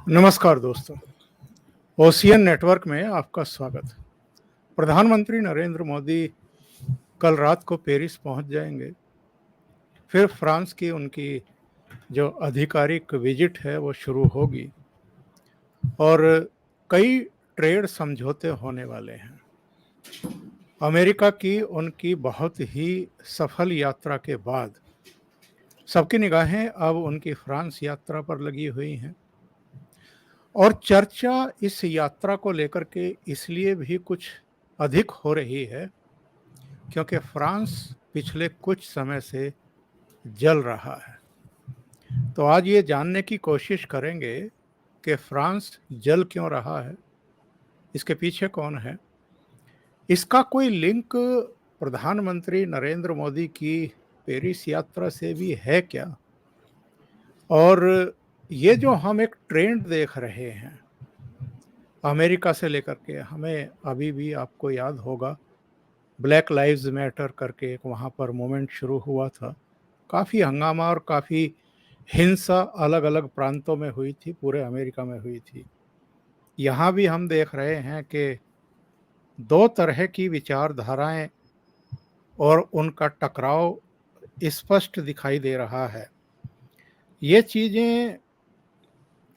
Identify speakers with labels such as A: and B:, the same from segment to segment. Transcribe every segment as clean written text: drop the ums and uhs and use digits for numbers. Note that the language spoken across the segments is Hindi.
A: नमस्कार दोस्तों, ओशियन नेटवर्क में आपका स्वागत। प्रधानमंत्री नरेंद्र मोदी कल रात को पेरिस पहुंच जाएंगे। फिर फ्रांस की उनकी जो आधिकारिक विजिट है वो शुरू होगी और कई ट्रेड समझौते होने वाले हैं। अमेरिका की उनकी बहुत ही सफल यात्रा के बाद सबकी निगाहें अब उनकी फ्रांस यात्रा पर लगी हुई हैं और चर्चा इस यात्रा को लेकर के इसलिए भी कुछ अधिक हो रही है क्योंकि फ्रांस पिछले कुछ समय से जल रहा है। तो आज ये जानने की कोशिश करेंगे कि फ्रांस जल क्यों रहा है, इसके पीछे कौन है, इसका कोई लिंक प्रधानमंत्री नरेंद्र मोदी की पेरिस यात्रा से भी है क्या, और ये जो हम एक ट्रेंड देख रहे हैं अमेरिका से लेकर के, हमें अभी भी आपको याद होगा ब्लैक लाइव्स मैटर करके एक वहाँ पर मूवमेंट शुरू हुआ था। काफ़ी हंगामा और काफ़ी हिंसा अलग अलग प्रांतों में हुई थी, पूरे अमेरिका में हुई थी। यहाँ भी हम देख रहे हैं कि दो तरह की विचारधाराएं और उनका टकराव स्पष्ट दिखाई दे रहा है। ये चीज़ें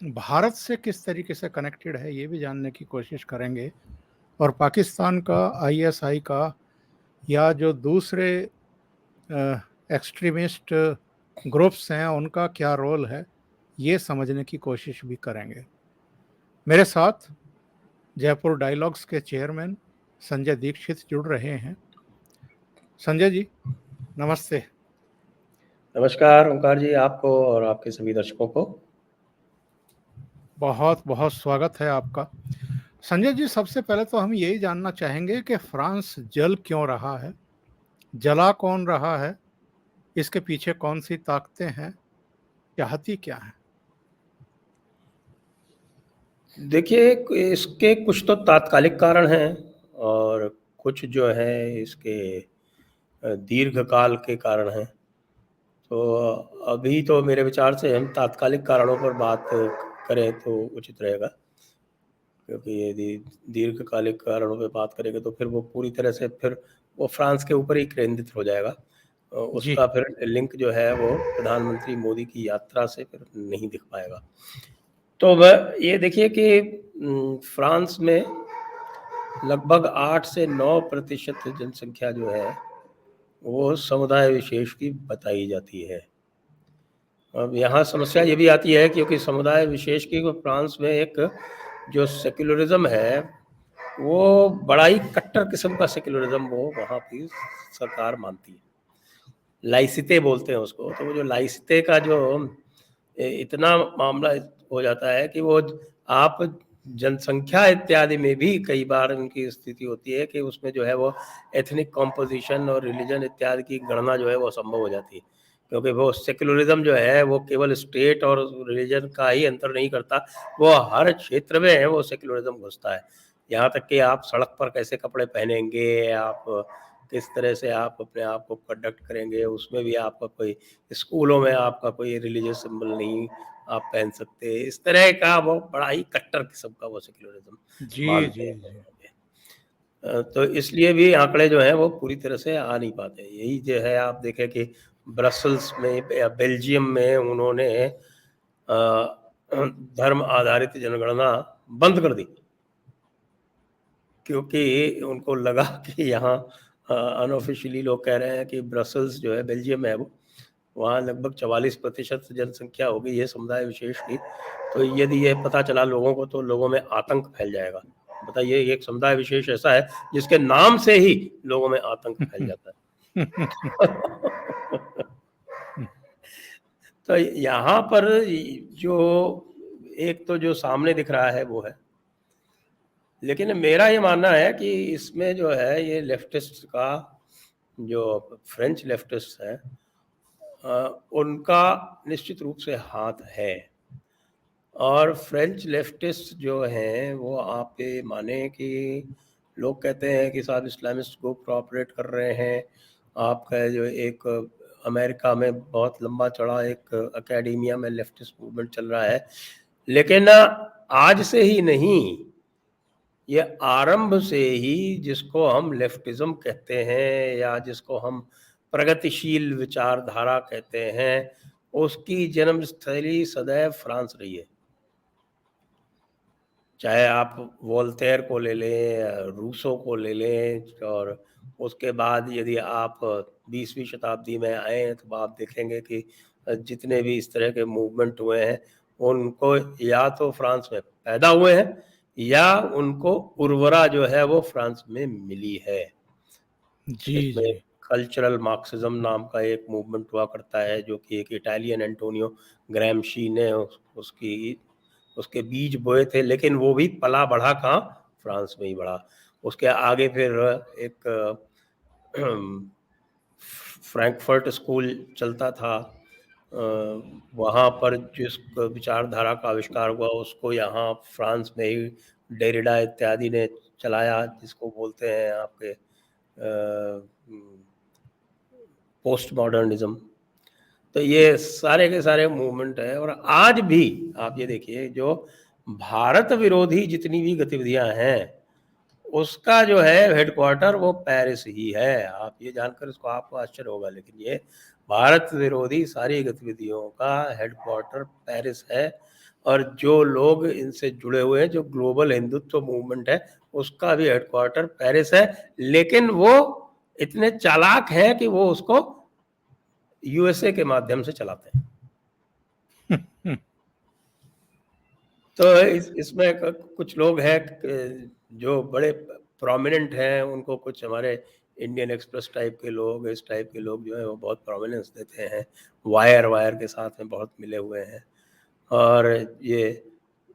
A: भारत से किस तरीके से कनेक्टेड है ये भी जानने की कोशिश करेंगे, और पाकिस्तान का, आईएसआई का, या जो दूसरे एक्सट्रीमिस्ट ग्रुप्स हैं उनका क्या रोल है, ये समझने की कोशिश भी करेंगे। मेरे साथ जयपुर डायलॉग्स के चेयरमैन संजय दीक्षित जुड़ रहे हैं। संजय जी नमस्ते।
B: नमस्कार ओंकार जी, आपको और आपके सभी दर्शकों को
A: बहुत बहुत स्वागत है आपका। संजय जी, सबसे पहले तो हम यही जानना चाहेंगे कि फ्रांस जल क्यों रहा है, जला कौन रहा है, इसके पीछे कौन सी ताकतें हैं, चाहती क्या है?
B: देखिए, इसके कुछ तो तात्कालिक कारण हैं और कुछ जो है इसके दीर्घकाल के कारण हैं। तो अभी तो मेरे विचार से हम तात्कालिक कारणों पर बात करें तो उचित रहेगा, क्योंकि यदि दीर्घकालिक कारणों पर बात करेंगे तो फिर वो पूरी तरह से फिर वो फ्रांस के ऊपर ही केंद्रित हो जाएगा।
A: जी
B: उसका फिर लिंक जो है वो प्रधानमंत्री मोदी की यात्रा से फिर नहीं दिख पाएगा। तो वह ये देखिए कि फ्रांस में लगभग 8 से 9% जनसंख्या जो है वो समुदाय विशेष की बताई जाती है। अब यहाँ समस्या ये भी आती है क्योंकि समुदाय विशेष की फ्रांस में एक जो सेक्युलरिज्म है वो बड़ा ही कट्टर किस्म का सेक्युलरिज्म वो वहाँ की सरकार मानती है। लाइसिते बोलते हैं उसको। तो वो जो लाइसिते का जो इतना मामला हो जाता है कि वो आप जनसंख्या इत्यादि में भी कई बार उनकी स्थिति होती है कि उसमें जो है वो एथनिक कॉम्पोजिशन और रिलीजन इत्यादि की गणना जो है वो संभव हो जाती है, क्योंकि वो सेक्युलरिज्म जो है वो केवल स्टेट और रिलीजन का ही अंतर नहीं करता, वो हर क्षेत्र में है वो सेक्युलरिज्म घुसता है। यहाँ तक कि आप सड़क पर कैसे कपड़े पहनेंगे, आप किस तरह से आप अपने आप को कंडक्ट करेंगे, उसमें भी आपका कोई, स्कूलों में आपका कोई रिलीजियस सिंबल नहीं आप पहन सकते। इस तरह का वो बड़ा ही कट्टर किस्म का वो सेक्युलरिज्म
A: जी
B: मानते
A: जी
B: हैं
A: जी।
B: तो इसलिए भी आंकड़े जो हैं वो पूरी तरह से आ नहीं पाते। यही जो है आप देखें कि ब्रसल्स में या बेल्जियम में उन्होंने धर्म आधारित जनगणना बंद कर दी, क्योंकि उनको लगा कि यहाँ अनऑफिशियली लोग कह रहे हैं कि ब्रसल्स जो है बेल्जियम में है वो, वहाँ लगभग 44% जनसंख्या हो गई है समुदाय विशेष की। तो यदि ये पता चला लोगों को तो लोगों में आतंक फैल जाएगा। बताइए, एक समुदाय विशेष ऐसा है जिसके नाम से ही लोगों में आतंक फैल जाता है। तो यहाँ पर जो एक तो जो सामने दिख रहा है वो है, लेकिन मेरा ये मानना है कि इसमें जो है ये लेफ्टिस्ट का, जो फ्रेंच लेफ्टिस्ट है उनका निश्चित रूप से हाथ है। और फ्रेंच लेफ्टिस्ट जो हैं वो आप ये माने कि लोग कहते हैं कि सारे इस्लामिस्ट ग्रुप ऑपरेट कर रहे हैं। आपका जो एक अमेरिका में बहुत लंबा चौड़ा एक एकेडेमिया में लेफ्टिस्ट मूवमेंट चल रहा है, लेकिन आज से ही नहीं, ये आरंभ से ही, जिसको हम लेफ्टिज्म कहते हैं या जिसको हम प्रगतिशील विचारधारा कहते हैं, उसकी जन्मस्थली सदैव फ्रांस रही है। चाहे आप वोल्टेयर को ले लें, रूसो को ले लें, और उसके बाद यदि आप 20वीं शताब्दी में आए तो आप देखेंगे कि जितने भी इस तरह के मूवमेंट हुए हैं, उनको या तो फ्रांस में पैदा हुए हैं या उनको उर्वरा जो है वो फ्रांस में मिली है।
A: जी
B: इसमें
A: जी।
B: कल्चरल मार्क्सिज्म नाम का एक मूवमेंट हुआ करता है, जो कि एक इटालियन एंटोनियो ग्रैमशी ने उसके बीज बोए थे, लेकिन वो भी पला बढ़ा कहाँ, फ्रांस में ही बढ़ा। उसके आगे फिर एक फ्रैंकफर्ट स्कूल चलता था, वहाँ पर जिस विचारधारा का आविष्कार हुआ उसको यहाँ फ्रांस में ही डेरिडा इत्यादि ने चलाया, जिसको बोलते हैं आपके पोस्ट मॉडर्निज्म। तो ये सारे के सारे मूवमेंट है। और आज भी आप ये देखिए, जो भारत विरोधी जितनी भी गतिविधियां हैं, उसका जो है हेडक्वार्टर वो पेरिस ही है। आप ये जानकर इसको आपको आश्चर्य होगा, लेकिन ये भारत विरोधी सारी गतिविधियों का हेडक्वार्टर पेरिस है। और जो लोग इनसे जुड़े हुए हैं, जो ग्लोबल हिंदुत्व मूवमेंट है, उसका भी हेडक्वार्टर पेरिस है। लेकिन वो इतने चालाक हैं कि वो उसको यूएसए के माध्यम से चलाते हैं। तो इसमें कुछ लोग हैं जो बड़े प्रोमिनेंट हैं, उनको कुछ हमारे इंडियन एक्सप्रेस टाइप के लोग, इस टाइप के लोग जो है वो बहुत प्रोमिनेंस देते हैं, वायर के साथ में बहुत मिले हुए हैं। और ये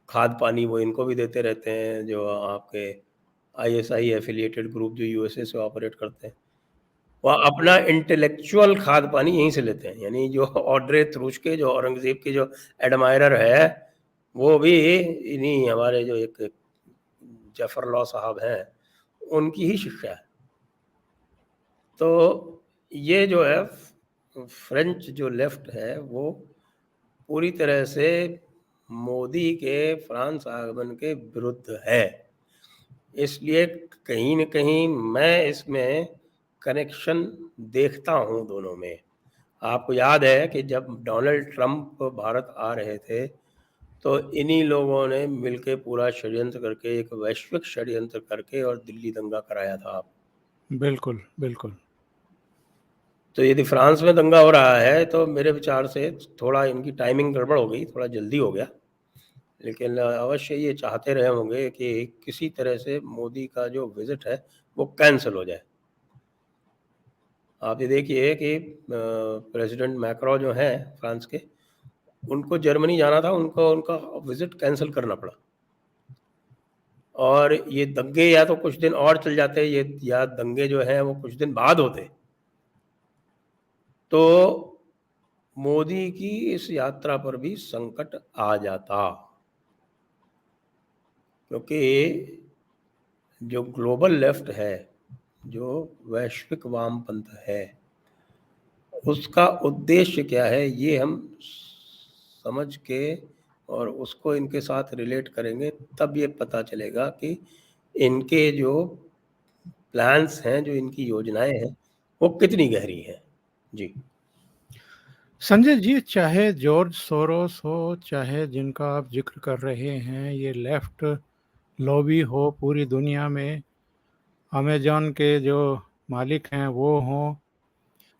B: खाद पानी वो इनको भी देते रहते हैं, जो आपके आईएसआई एफिलिएटेड ग्रुप जो यूएसए से ऑपरेट करते हैं, वो अपना इंटेलेक्चुअल खाद पानी यहीं से लेते हैं। यानी जो ऑड्रे तुरुष्के, जो औरंगजेब के जो एडमायरर है, वो भी इन्हीं हमारे जो एक जफर लॉ साहब हैं, उनकी ही शिक्षा है। तो ये जो है फ्रेंच जो लेफ्ट है, वो पूरी तरह से मोदी के फ्रांस आगमन के विरुद्ध है। इसलिए कहीं न कहीं मैं इसमें कनेक्शन देखता हूँ दोनों में। आपको याद है कि जब डोनाल्ड ट्रंप भारत आ रहे थे, तो इन्हीं लोगों ने मिलके पूरा षड्यंत्र करके, एक वैश्विक षड्यंत्र करके, और दिल्ली दंगा कराया था।
A: बिल्कुल बिल्कुल।
B: तो यदि फ्रांस में दंगा हो रहा है, तो मेरे विचार से थोड़ा इनकी टाइमिंग गड़बड़ हो गई, थोड़ा जल्दी हो गया। लेकिन अवश्य ये चाहते रहे होंगे कि किसी तरह से मोदी का जो विजिट है वो कैंसिल हो जाए। आप ये देखिए कि प्रेसिडेंट मैक्रो जो हैं फ्रांस के, उनको जर्मनी जाना था, उनको उनका विजिट कैंसिल करना पड़ा। और ये दंगे या तो कुछ दिन और चल जाते, ये या दंगे जो हैं वो कुछ दिन बाद होते, तो मोदी की इस यात्रा पर भी संकट आ जाता। क्योंकि जो ग्लोबल लेफ्ट है, जो वैश्विक वामपंथ है, उसका उद्देश्य क्या है, ये हम समझ के और उसको इनके साथ रिलेट करेंगे, तब ये पता चलेगा कि इनके जो प्लान्स हैं, जो इनकी योजनाएं हैं, वो कितनी गहरी हैं। जी।
A: संजय जी, चाहे जॉर्ज सोरोस हो, चाहे जिनका आप जिक्र कर रहे हैं, ये लेफ्ट लॉबी हो पूरी दुनिया में, अमेजॉन के जो मालिक हैं वो हों,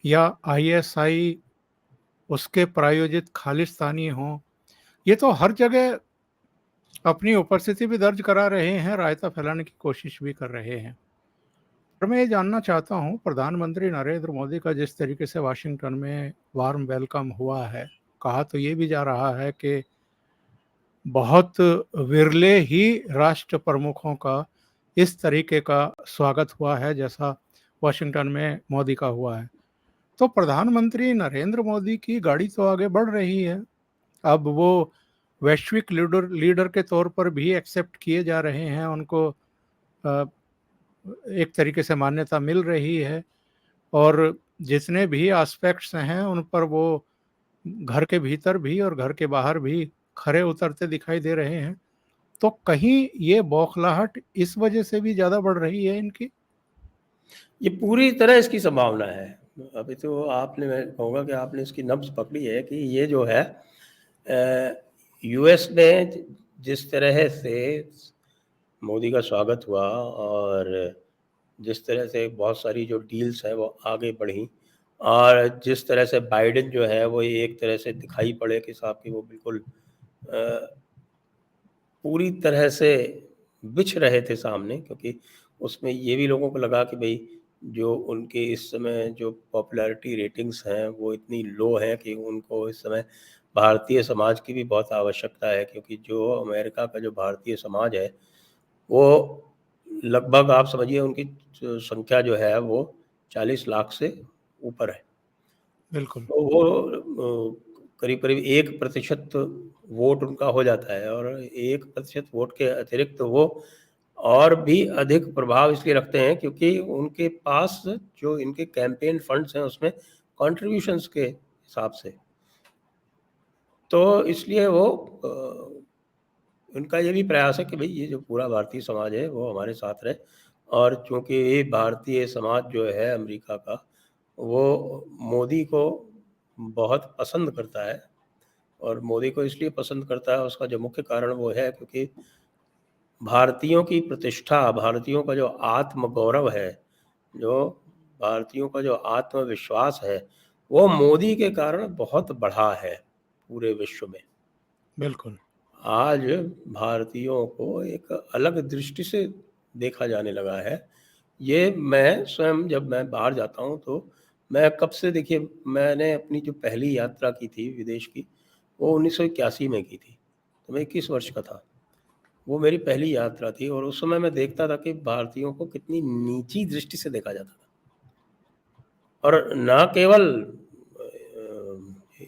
A: या आईएसआई उसके प्रायोजित खालिस्तानी हों, ये तो हर जगह अपनी उपस्थिति भी दर्ज करा रहे हैं, रायता फैलाने की कोशिश भी कर रहे हैं। पर मैं ये जानना चाहता हूँ, प्रधानमंत्री नरेंद्र मोदी का जिस तरीके से वाशिंगटन में वार्म वेलकम हुआ है, कहा तो ये भी जा रहा है कि बहुत विरले ही राष्ट्र प्रमुखों का इस तरीके का स्वागत हुआ है जैसा वाशिंगटन में मोदी का हुआ है। तो प्रधानमंत्री नरेंद्र मोदी की गाड़ी तो आगे बढ़ रही है, अब वो वैश्विक लीडर के तौर पर भी एक्सेप्ट किए जा रहे हैं, उनको एक तरीके से मान्यता मिल रही है, और जितने भी एस्पेक्ट्स हैं उन पर वो घर के भीतर भी और घर के बाहर भी खरे उतरते दिखाई दे रहे हैं, तो कहीं ये बौखलाहट इस वजह से भी ज़्यादा बढ़ रही है इनकी?
B: ये पूरी तरह इसकी संभावना है। अभी तो आपने, मैं कहूँगा कि आपने इसकी नब्ज़ पकड़ी है कि ये जो है यूएस में जिस तरह से मोदी का स्वागत हुआ और जिस तरह से बहुत सारी जो डील्स हैं वो आगे बढ़ी और जिस तरह से बाइडेन जो है वो एक तरह से दिखाई पड़े कि साहब कि वो बिल्कुल पूरी तरह से बिछ रहे थे सामने, क्योंकि उसमें ये भी लोगों को लगा कि भई जो उनके इस समय जो पॉपुलैरिटी रेटिंग्स हैं वो इतनी लो हैं कि उनको इस समय भारतीय समाज की भी बहुत आवश्यकता है, क्योंकि जो अमेरिका का जो भारतीय समाज है वो लगभग आप समझिए उनकी जो संख्या जो है वो 40 लाख से ऊपर है।
A: बिल्कुल।
B: तो वो करीब-करीब 1% वोट उनका हो जाता है और 1% वोट के अतिरिक्त वो और भी अधिक प्रभाव इसलिए रखते हैं क्योंकि उनके पास जो इनके कैंपेन फंड्स हैं उसमें कंट्रीब्यूशंस के हिसाब से। तो इसलिए वो उनका ये भी प्रयास है कि भई ये जो पूरा भारतीय समाज है वो हमारे साथ रहे और चूँकि ये भारतीय समाज जो है अमेरिका का, वो मोदी को बहुत पसंद करता है और मोदी को इसलिए पसंद करता है, उसका जो मुख्य कारण वो है क्योंकि भारतीयों की प्रतिष्ठा, भारतीयों का जो आत्मगौरव है, जो भारतीयों का जो आत्मविश्वास है, वो मोदी के कारण बहुत बढ़ा है पूरे विश्व में।
A: बिल्कुल।
B: आज भारतीयों को एक अलग दृष्टि से देखा जाने लगा है। ये मैं स्वयं जब मैं बाहर जाता हूँ तो मैं कब से, देखिए मैंने अपनी जो पहली यात्रा की थी विदेश की, वो 1981 में की थी। तो मैं 21 वर्ष का था। वो मेरी पहली यात्रा थी और उस समय मैं देखता था कि भारतीयों को कितनी नीची दृष्टि से देखा जाता था। और ना केवल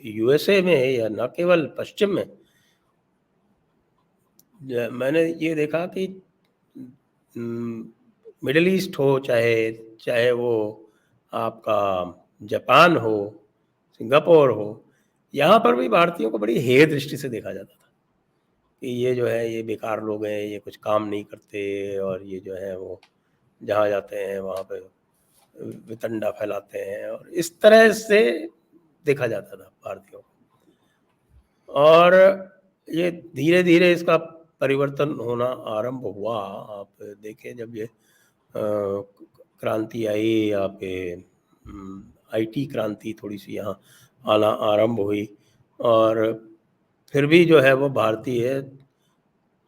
B: यूएसए में या ना केवल पश्चिम में, मैंने ये देखा कि मिडल ईस्ट हो, चाहे चाहे वो आपका जापान हो, सिंगापुर हो, यहाँ पर भी भारतीयों को बड़ी हेय दृष्टि से देखा जाता था कि ये जो है ये बेकार लोग हैं, ये कुछ काम नहीं करते और ये जो है वो जहाँ जाते हैं वहाँ पे वितंडा फैलाते हैं और इस तरह से देखा जाता था भारतीयों को। और ये धीरे-धीरे इसका परिवर्तन होना आरंभ हुआ। आप देखें जब ये क्रांति आई, यहाँ पे आईटी क्रांति थोड़ी-सी यहाँ आना आरंभ हुई और फिर भी जो है वो भारतीय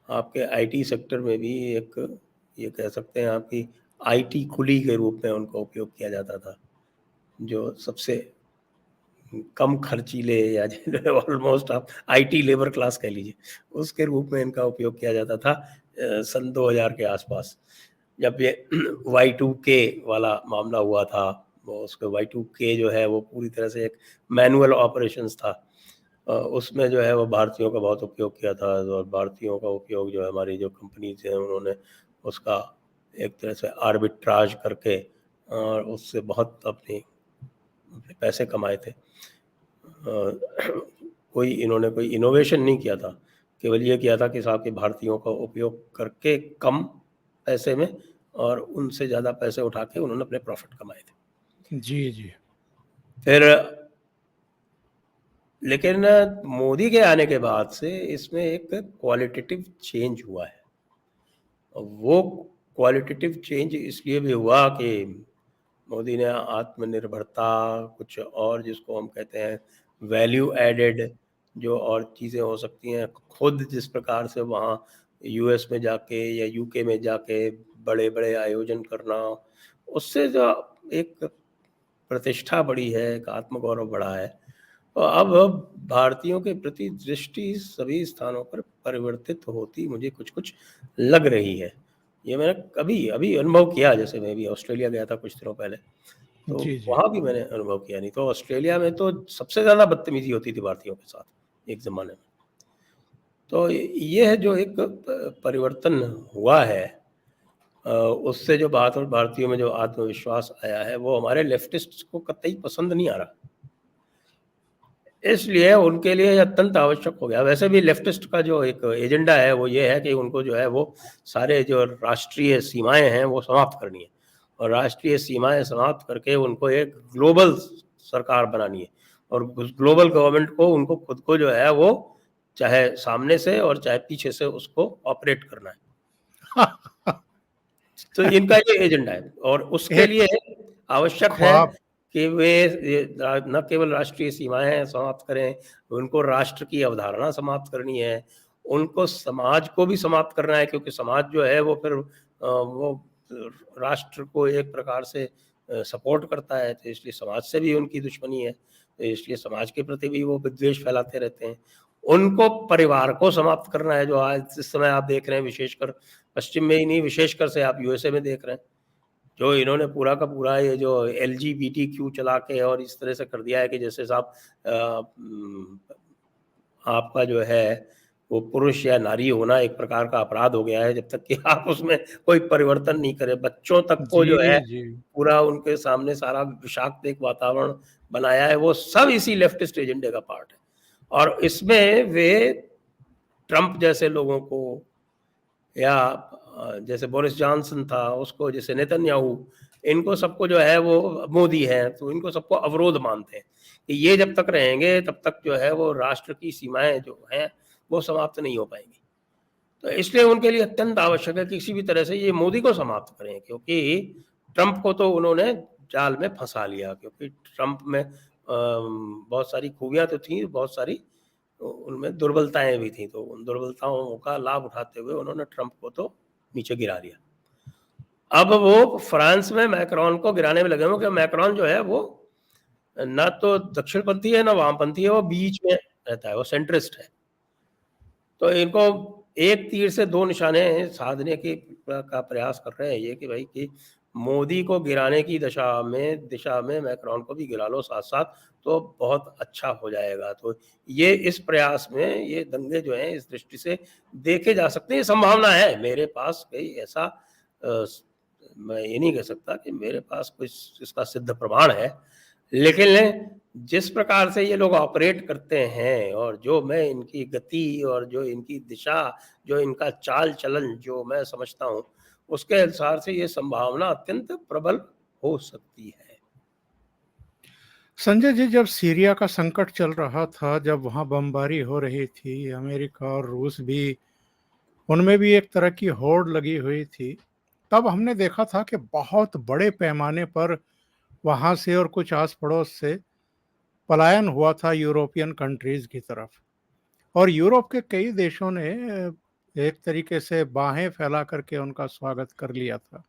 B: आपके आईटी सेक्टर में भी एक, ये कह सकते हैं आपकी आईटी कुली के रूप में उनका उपयोग किया जाता था, जो सबसे कम खर्चीले या ऑलमोस्ट आप आईटी लेबर क्लास कह लीजिए, उसके रूप में इनका उपयोग किया जाता था सन 2000 के आसपास। जब ये Y2K वाला मामला हुआ था, वो उसके Y2K जो है वो पूरी तरह से एक मैनुअल ऑपरेशंस था। उसमें जो है वो भारतीयों का बहुत उपयोग किया था और भारतीयों का उपयोग जो है हमारी जो कंपनीज़ हैं उन्होंने उसका एक तरह से आर्बिट्राज करके और उससे बहुत अपने पैसे कमाए थे। इन्होंने कोई इनोवेशन नहीं किया था, केवल ये किया था कि साहब कि भारतीयों का उपयोग करके कम पैसे में और उनसे ज़्यादा पैसे उठा के उन्होंने अपने प्रॉफ़िट कमाए थे।
A: जी, जी।
B: फिर लेकिन मोदी के आने के बाद से इसमें एक क्वालिटेटिव चेंज हुआ है। वो क्वालिटेटिव चेंज इसलिए भी हुआ कि मोदी ने आत्मनिर्भरता, कुछ और जिसको हम कहते हैं वैल्यू एडेड जो और चीज़ें हो सकती हैं, खुद जिस प्रकार से वहाँ यूएस में जाके या यूके में जाके बड़े-बड़े आयोजन करना, उससे जो एक प्रतिष्ठा बढ़ी है, एक आत्मगौरव बढ़ा है। तो अब भारतीयों के प्रति दृष्टि सभी स्थानों पर परिवर्तित होती मुझे कुछ-कुछ लग रही है। ये मैंने कभी अभी अनुभव किया, जैसे मैं भी ऑस्ट्रेलिया गया था कुछ दिनों पहले, तो
A: जी, जी।
B: वहाँ भी मैंने अनुभव किया। नहीं तो ऑस्ट्रेलिया में तो सबसे ज़्यादा बदतमीज़ी होती थी भारतीयों के साथ एक ज़माने में। तो ये है जो एक परिवर्तन हुआ है, उससे जो बात और भारतीयों में जो आत्मविश्वास आया है वो हमारे लेफ्टिस्ट्स को कतई पसंद नहीं आ रहा। इसलिए उनके लिए अत्यंत आवश्यक हो गया। वैसे भी लेफ्टिस्ट का जो एक एजेंडा है वो ये है कि उनको जो है वो सारे जो राष्ट्रीय सीमाएं हैं वो समाप्त करनी है, और राष्ट्रीय सीमाएं समाप्त करके उनको एक ग्लोबल सरकार बनानी है, और उस ग्लोबल गवर्नमेंट को उनको खुद को जो है वो चाहे सामने से और चाहे पीछे से उसको ऑपरेट करना है। तो इनका ये एजेंडा है, और उसके
A: एक
B: लिए आवश्यक है
A: ख्वाब।
B: कि वे न केवल राष्ट्रीय सीमाएं समाप्त करें, उनको राष्ट्र की अवधारणा समाप्त करनी है, उनको समाज को भी समाप्त करना है, क्योंकि समाज जो है वो फिर वो राष्ट्र को एक प्रकार से सपोर्ट करता है, तो इसलिए समाज से भी उनकी दुश्मनी है, तो इसलिए समाज के प्रति भी वो विद्वेष फैलाते रहते हैं। उनको परिवार को समाप्त करना है, जो आज इस समय आप देख रहे हैं, विशेषकर पश्चिम में ही नहीं, विशेषकर से आप यूएसए में देख रहे हैं, जो इन्होंने पूरा का पूरा ये जो एलजीबीटीक्यू चला के और इस तरह से कर दिया है कि जैसे साहब आपका जो है वो पुरुष या नारी होना एक प्रकार का अपराध हो गया है, जब तक कि आप उसमें कोई परिवर्तन नहीं करें। बच्चों तक को जो है
A: जी।
B: पूरा उनके सामने सारा विषाक्त एक वातावरण बनाया है, वो सब इसी लेफ्टिस्ट एजेंडे का पार्ट है। और इसमें वे ट्रंप जैसे लोगों को, या जैसे बोरिस जॉनसन था उसको, जैसे नेतन्याहू, इनको सबको जो है वो मोदी है, तो इनको सबको अवरोध मानते हैं कि ये जब तक रहेंगे तब तक जो है वो राष्ट्र की सीमाएं जो हैं वो समाप्त नहीं हो पाएंगी। तो इसलिए उनके लिए अत्यंत आवश्यक है कि किसी भी तरह से ये मोदी को समाप्त करें, क्योंकि ट्रंप को तो उन्होंने जाल में फंसा लिया, क्योंकि ट्रंप में बहुत सारी खूबियां तो थी, बहुत सारी उनमें दुर्बलताएं भी थी, तो उन दुर्बलताओं का लाभ उठाते हुए उन्होंने ट्रंप को तो नीचे गिरा दिया। अब वो फ्रांस में मैक्रोन को गिराने में लगे हुए, क्योंकि मैक्रोन जो है वो ना तो दक्षिणपंथी है ना वामपंथी है, वो बीच में रहता है, वो सेंट्रिस्ट है। तो इनको एक तीर से दो निशाने साधने की का प्रयास कर रहे हैं, ये कि भाई कि मोदी को गिराने की दिशा में मैक्रोन को भी गिरा लो साथ साथ, तो बहुत अच्छा हो जाएगा। तो ये इस प्रयास में ये दंगे जो हैं इस दृष्टि से देखे जा सकते हैं। संभावना है, मेरे पास कोई ऐसा मैं ये नहीं कह सकता कि मेरे पास कोई इसका सिद्ध प्रमाण है, लेकिन जिस प्रकार से ये लोग ऑपरेट करते हैं, और जो मैं इनकी गति और जो इनकी दिशा, जो इनका चाल चलन जो मैं समझता हूँ, उसके अनुसार से ये संभावना अत्यंत प्रबल हो सकती है।
A: संजय जी, जब सीरिया का संकट चल रहा था, जब वहाँ बमबारी हो रही थी, अमेरिका और रूस भी, उनमें भी एक तरह की होड़ लगी हुई थी, तब हमने देखा था कि बहुत बड़े पैमाने पर वहाँ से और कुछ आस पड़ोस से पलायन हुआ था यूरोपियन कंट्रीज की तरफ। और यूरोप के कई देशों ने एक तरीके से बाहें फैला करके उनका स्वागत कर लिया था।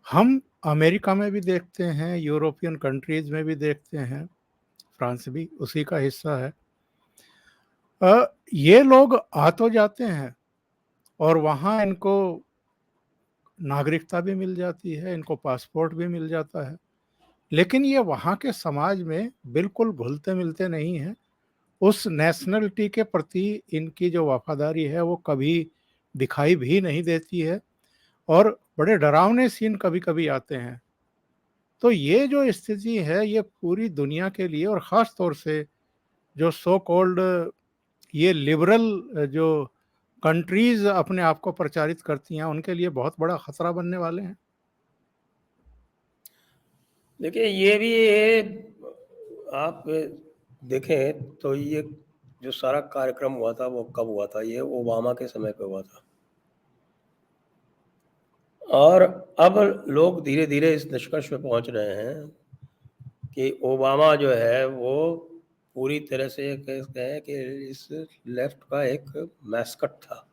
A: हम अमेरिका में भी देखते हैं, यूरोपियन कंट्रीज में भी देखते हैं, फ्रांस भी उसी का हिस्सा है। ये लोग आ तो जाते हैं और वहाँ इनको नागरिकता भी मिल जाती है, इनको पासपोर्ट भी मिल जाता है, लेकिन ये वहाँ के समाज में बिल्कुल घुलते मिलते नहीं हैं। उस नेशनलिटी के प्रति इनकी जो वफादारी है वो कभी दिखाई भी नहीं देती है, और बड़े डरावने सीन कभी-कभी आते हैं। तो ये जो स्थिति है ये पूरी दुनिया के लिए, और ख़ास तौर से जो सो कॉल्ड ये लिबरल जो कंट्रीज़ अपने आप को प्रचारित करती हैं, उनके लिए बहुत बड़ा खतरा बनने वाले हैं।
B: देखिए ये भी ये आप देखें तो ये जो सारा कार्यक्रम हुआ था वो कब हुआ था? ये ओबामा के समय पे हुआ था। और अब लोग धीरे-धीरे इस निष्कर्ष पे पहुंच रहे हैं कि ओबामा जो है वो पूरी तरह से कहते हैं कि इस लेफ्ट का एक मैस्कट था,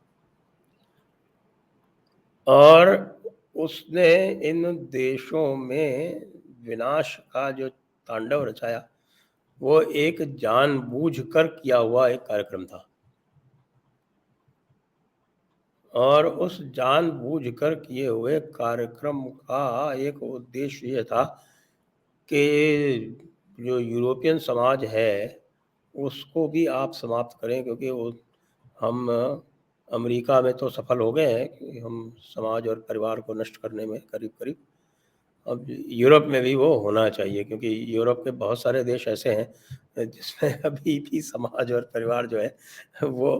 B: और उसने इन देशों में विनाश का जो तांडव रचाया वो एक जानबूझकर किया हुआ एक कार्यक्रम था, और उस जानबूझकर किए हुए कार्यक्रम का एक उद्देश्य ये था कि जो यूरोपियन समाज है उसको भी आप समाप्त करें, क्योंकि वो हम अमेरिका में तो सफल हो गए हैं कि हम समाज और परिवार को नष्ट करने में करीब-करीब, अब यूरोप में भी वो होना चाहिए, क्योंकि यूरोप के बहुत सारे देश ऐसे हैं जिसमें अभी भी समाज और परिवार जो है वो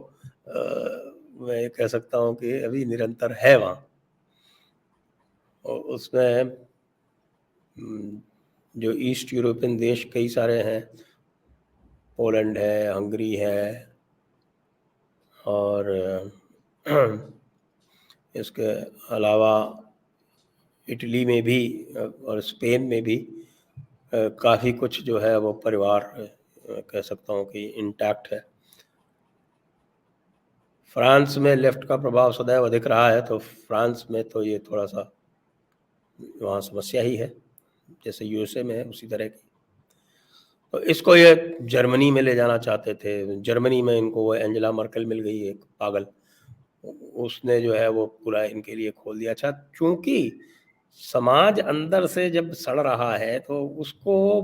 B: मैं कह सकता हूँ कि अभी निरंतर है वहाँ। और उसमें जो ईस्ट यूरोपियन देश कई सारे हैं, पोलैंड है, हंगरी है, और इसके अलावा इटली में भी और स्पेन में भी काफ़ी कुछ जो है वो परिवार कह सकता हूँ कि इंटैक्ट है। फ्रांस में लेफ्ट का प्रभाव सदैव अधिक रहा है, तो फ्रांस में तो ये थोड़ा सा वहाँ समस्या ही है, जैसे यूएसए में है उसी तरह की। तो इसको ये जर्मनी में ले जाना चाहते थे, जर्मनी में इनको वो एंजेला मर्केल मिल गई, एक पागल, उसने जो है वो पूरा इनके लिए खोल दिया। अच्छा, चूंकि समाज अंदर से जब सड़ रहा है तो उसको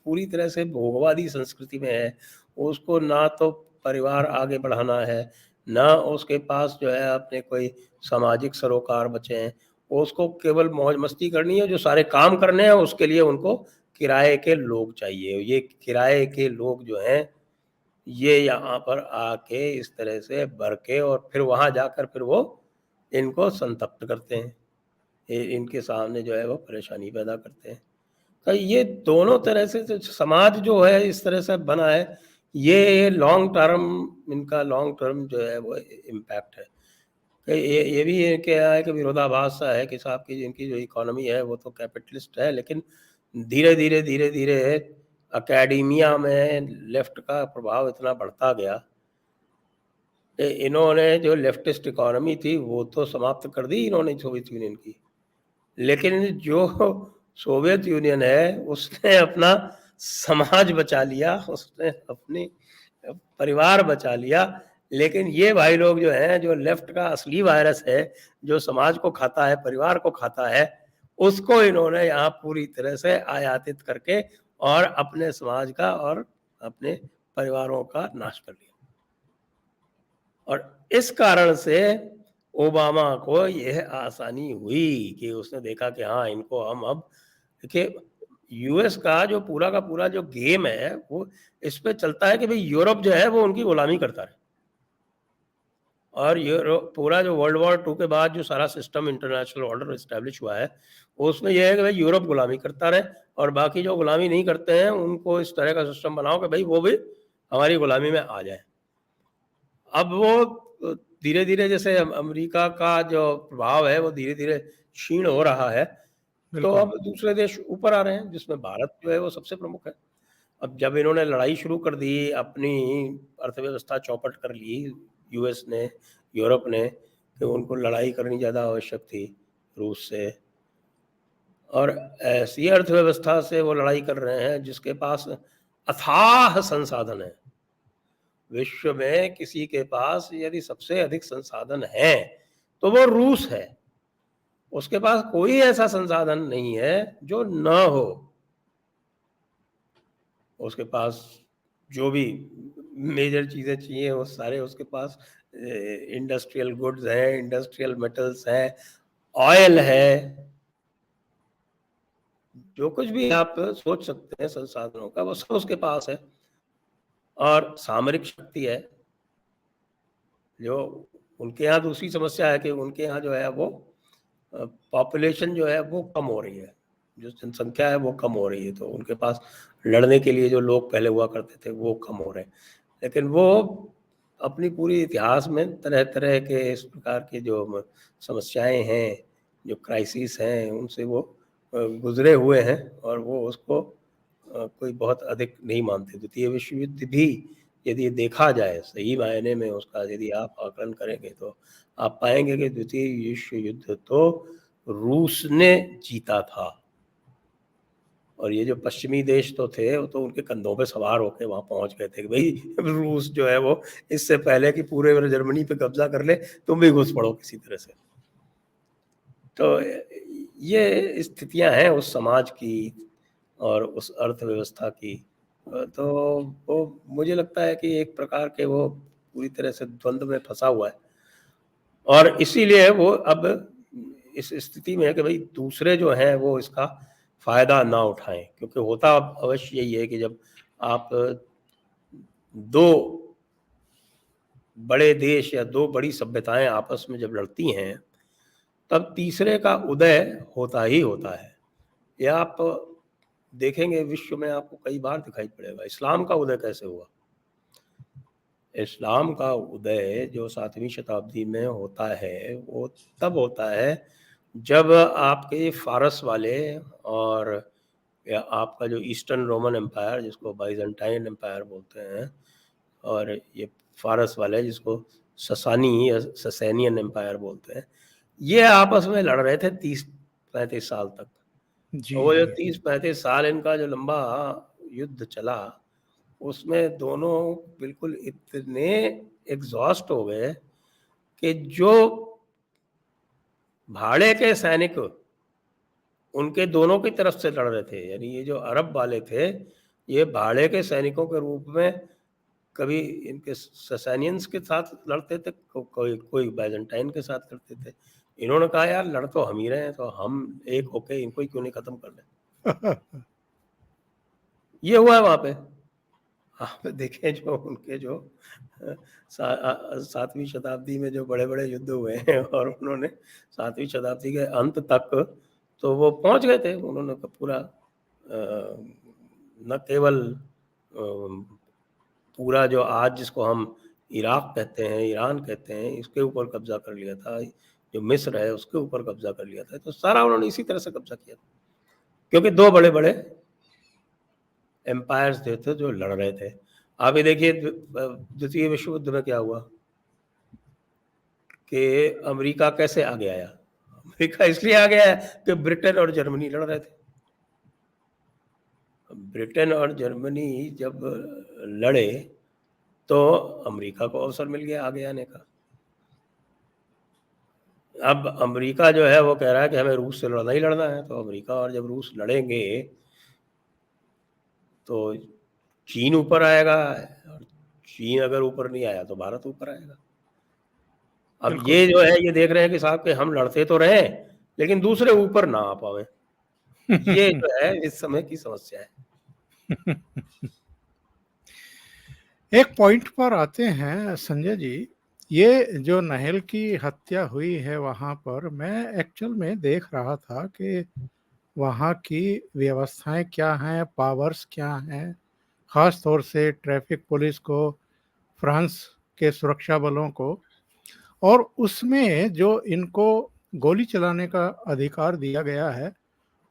B: पूरी तरह से भोगवादी संस्कृति में है, उसको ना तो परिवार आगे बढ़ाना है, ना उसके पास जो है अपने कोई सामाजिक सरोकार बचे हैं, उसको केवल मौज मस्ती करनी है। जो सारे काम करने हैं उसके लिए उनको किराए के लोग चाहिए। ये किराए के लोग जो हैं ये यहाँ पर आके इस तरह से भर के और फिर वहाँ जाकर फिर वो इनको संतप्त करते हैं, इनके सामने जो है वो परेशानी पैदा करते हैं। तो ये दोनों तरह से जो समाज जो है इस तरह से बना है, ये लॉन्ग टर्म, इनका लॉन्ग टर्म जो है वो इम्पैक्ट है। कि ये भी है क्या है कि विरोधाभास सा है कि साहब की इनकी जो इकोनॉमी है वो तो कैपिटलिस्ट है, लेकिन धीरे-धीरे एकेडेमिया में लेफ्ट का प्रभाव इतना बढ़ता गया कि इन्होंने जो लेफ्टिस्ट इकोनॉमी थी वो तो समाप्त कर दी इन्होंने सोवियत यूनियन की। लेकिन जो सोवियत यूनियन है उसने अपना समाज बचा लिया, उसने अपनी परिवार बचा लिया। लेकिन ये भाई लोग जो हैं, जो लेफ्ट का असली वायरस है, जो समाज को खाता है, परिवार को खाता है, उसको इन्होंने यहाँ पूरी तरह से आयातित करके और अपने समाज का और अपने परिवारों का नाश कर लिया। और इस कारण से ओबामा को यह आसानी हुई कि उसने देखा कि हाँ, इनको हम अब देखिए, यूएस का पूरा का पूरा जो गेम है वो इस पे चलता है कि भाई यूरोप जो है वो उनकी गुलामी करता रहे। और पूरा जो वर्ल्ड वॉर 2 के बाद जो सारा सिस्टम इंटरनेशनल ऑर्डर एस्टेब्लिश हुआ है, उसमें यह है कि भाई यूरोप गुलामी करता रहे और बाकी जो गुलामी नहीं करते हैं उनको इस तरह का सिस्टम बनाओ कि भाई वो भी हमारी गुलामी में आ जाए। अब वो धीरे-धीरे जैसे अमेरिका का जो प्रभाव है वो धीरे-धीरे क्षीण हो रहा है, तो
A: बिल्कुल।
B: अब दूसरे देश ऊपर आ रहे हैं, जिसमें भारत जो है वो सबसे प्रमुख है। अब जब इन्होंने लड़ाई शुरू कर दी, अपनी अर्थव्यवस्था चौपट कर ली यूएस ने, यूरोप ने, कि उनको लड़ाई करनी ज़्यादा आवश्यक थी रूस से, और ऐसी अर्थव्यवस्था से वो लड़ाई कर रहे हैं जिसके पास अथाह संसाधन है। विश्व में किसी के पास यदि सबसे अधिक संसाधन है तो वो रूस है। उसके पास कोई ऐसा संसाधन नहीं है जो न हो। उसके पास जो भी मेजर चीज़ें चाहिए वो सारे उसके पास, इंडस्ट्रियल गुड्स हैं, इंडस्ट्रियल मेटल्स हैं, ऑयल है, जो कुछ भी आप सोच सकते हैं संसाधनों का वो सब उसके पास है। और सामरिक शक्ति है। जो उनके यहाँ दूसरी समस्या है कि उनके यहाँ जो है वो पॉपुलेशन जो है वो कम हो रही है, जो जनसंख्या है वो कम हो रही है, तो उनके पास लड़ने के लिए जो लोग पहले हुआ करते थे वो कम हो रहे हैं। लेकिन वो अपनी पूरी इतिहास में तरह तरह के इस प्रकार की जो समस्याएं हैं, जो क्राइसिस हैं, उनसे वो गुजरे हुए हैं और वो उसको कोई बहुत अधिक नहीं मानते। द्वितीय विश्व युद्ध भी यदि देखा जाए सही मायने में उसका यदि आप आकलन करेंगे तो आप पाएंगे कि द्वितीय विश्व युद्ध तो रूस ने जीता था, और ये जो पश्चिमी देश तो थे वो तो उनके कंधों पे सवार होकर वहां पहुंच गए थे कि भाई रूस जो है वो इससे पहले कि पूरे जर्मनी पे कब्जा कर ले तुम भी घुस पड़ो किसी तरह से। तो ये स्थितियां हैं उस समाज की और उस अर्थव्यवस्था की। तो वो मुझे लगता है कि एक प्रकार के वो पूरी तरह से द्वंद्व में फंसा हुआ है, और इसीलिए वो अब इस स्थिति में है कि भाई दूसरे जो हैं वो इसका फायदा ना उठाएं, क्योंकि होता अवश्य यही है कि जब आप दो बड़े देश या दो बड़ी सभ्यताएं आपस में जब लड़ती हैं तब तीसरे का उदय होता ही होता है। यह आप देखेंगे विश्व में आपको कई बार दिखाई पड़ेगा। इस्लाम का उदय कैसे हुआ? इस्लाम का उदय जो 7वीं शताब्दी में होता है वो तब होता है जब आपके फारस वाले और या आपका जो ईस्टर्न रोमन एम्पायर जिसको बाइजेंटाइन एम्पायर बोलते हैं, और ये फारस वाले जिसको ससानी या ससैनियन एम्पायर बोलते हैं, ये आपस में लड़ रहे थे 30-35 साल तक।
A: जी
B: तो वो जो
A: जी
B: 30-35 साल इनका जो लंबा युद्ध चला उसमें दोनों बिल्कुल इतने एग्जॉस्ट हो गए कि जो भाड़े के सैनिक उनके दोनों की तरफ से लड़ रहे थे, यानी ये जो अरब वाले थे ये भाड़े के सैनिकों के रूप में कभी इनके ससैनियंस के साथ लड़ते थे, कोई कोई बाइजेंटाइन के साथ लड़ते थे। इन्होंने कहा यार लड़ तो हम ही रहे हैं तो हम एक होके इनको ही क्यों नहीं खत्म कर लें। ये हुआ है वहां पे। आप देखें जो उनके जो 7वीं शताब्दी में जो बड़े बड़े युद्ध हुए हैं और उन्होंने 7वीं शताब्दी के अंत तक तो वो पहुंच गए थे। उन्होंने पूरा न केवल पूरा जो आज जिसको हम इराक कहते हैं, ईरान कहते हैं, इसके ऊपर कब्जा कर लिया था, जो मिस्र है उसके ऊपर कब्जा कर लिया था। तो सारा उन्होंने इसी तरह से कब्जा किया था, क्योंकि दो बड़े बड़े एम्पायर्स थे जो लड़ रहे थे। आप ये देखिए द्वितीय विश्व युद्ध में क्या हुआ कि अमेरिका कैसे आगे आया। अमेरिका इसलिए आ गया है कि ब्रिटेन और जर्मनी लड़ रहे थे। ब्रिटेन और जर्मनी जब लड़े तो अमेरिका को अवसर मिल गया आगे आने का। अब अमेरिका जो है वो कह रहा है कि हमें रूस से लड़ना ही लड़ना है, तो अमेरिका और जब रूस लड़ेंगे तो चीन ऊपर आएगा, और चीन अगर ऊपर नहीं आया तो भारत ऊपर आएगा। अब
A: बिल्कुल
B: ये जो है ये देख रहे हैं कि साहब कि हम लड़ते तो रहे लेकिन दूसरे ऊपर ना आ पावे। ये जो है इस समय की समस्या है।
A: एक पॉइंट पर आते हैं संजय जी, ये जो नहल की हत्या हुई है वहां पर, मैं एक्चुअल में देख रहा था कि वहाँ की व्यवस्थाएं क्या हैं, पावर्स क्या हैं, खास तौर से ट्रैफिक पुलिस को, फ्रांस के सुरक्षा बलों को, और उसमें जो इनको गोली चलाने का अधिकार दिया गया है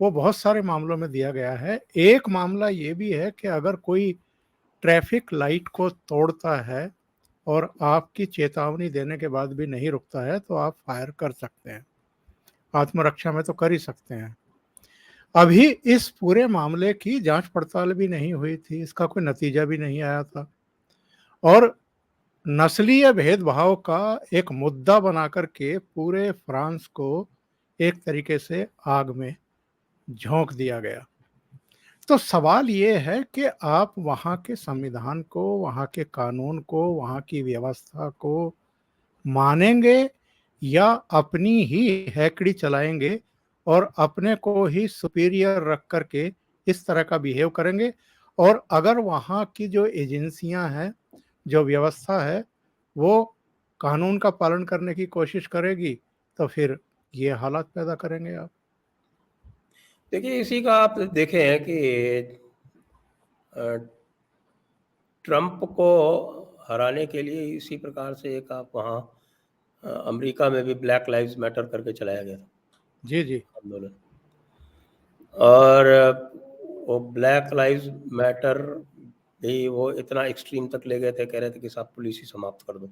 A: वो बहुत सारे मामलों में दिया गया है। एक मामला ये भी है कि अगर कोई ट्रैफिक लाइट को तोड़ता है और आपकी चेतावनी देने के बाद भी नहीं रुकता है तो आप फायर कर सकते हैं, आत्मरक्षा में तो कर ही सकते हैं। अभी इस पूरे मामले की जांच पड़ताल भी नहीं हुई थी, इसका कोई नतीजा भी नहीं आया था, और नस्लीय भेदभाव का एक मुद्दा बना करके पूरे फ्रांस को एक तरीके से आग में झोंक दिया गया। तो सवाल ये है कि आप वहाँ के संविधान को, वहाँ के कानून को, वहाँ की व्यवस्था को मानेंगे या अपनी ही हैकड़ी चलाएंगे और अपने को ही सुपीरियर रख करके इस तरह का बिहेव करेंगे। और अगर वहाँ की जो एजेंसियां हैं, जो व्यवस्था है, वो कानून का पालन करने की कोशिश करेगी तो फिर ये हालात पैदा करेंगे आप।
B: देखिए इसी का आप देखे हैं कि ट्रंप को हराने के लिए इसी प्रकार से एक आप वहाँ अमेरिका में भी ब्लैक लाइव्स मैटर करके चलाया गया था
A: जी जी
B: आंदोलन। और वो ब्लैक लाइव्स मैटर भी वो इतना एक्सट्रीम तक ले गए थे, कह रहे थे कि साहब पुलिस ही समाप्त कर दो,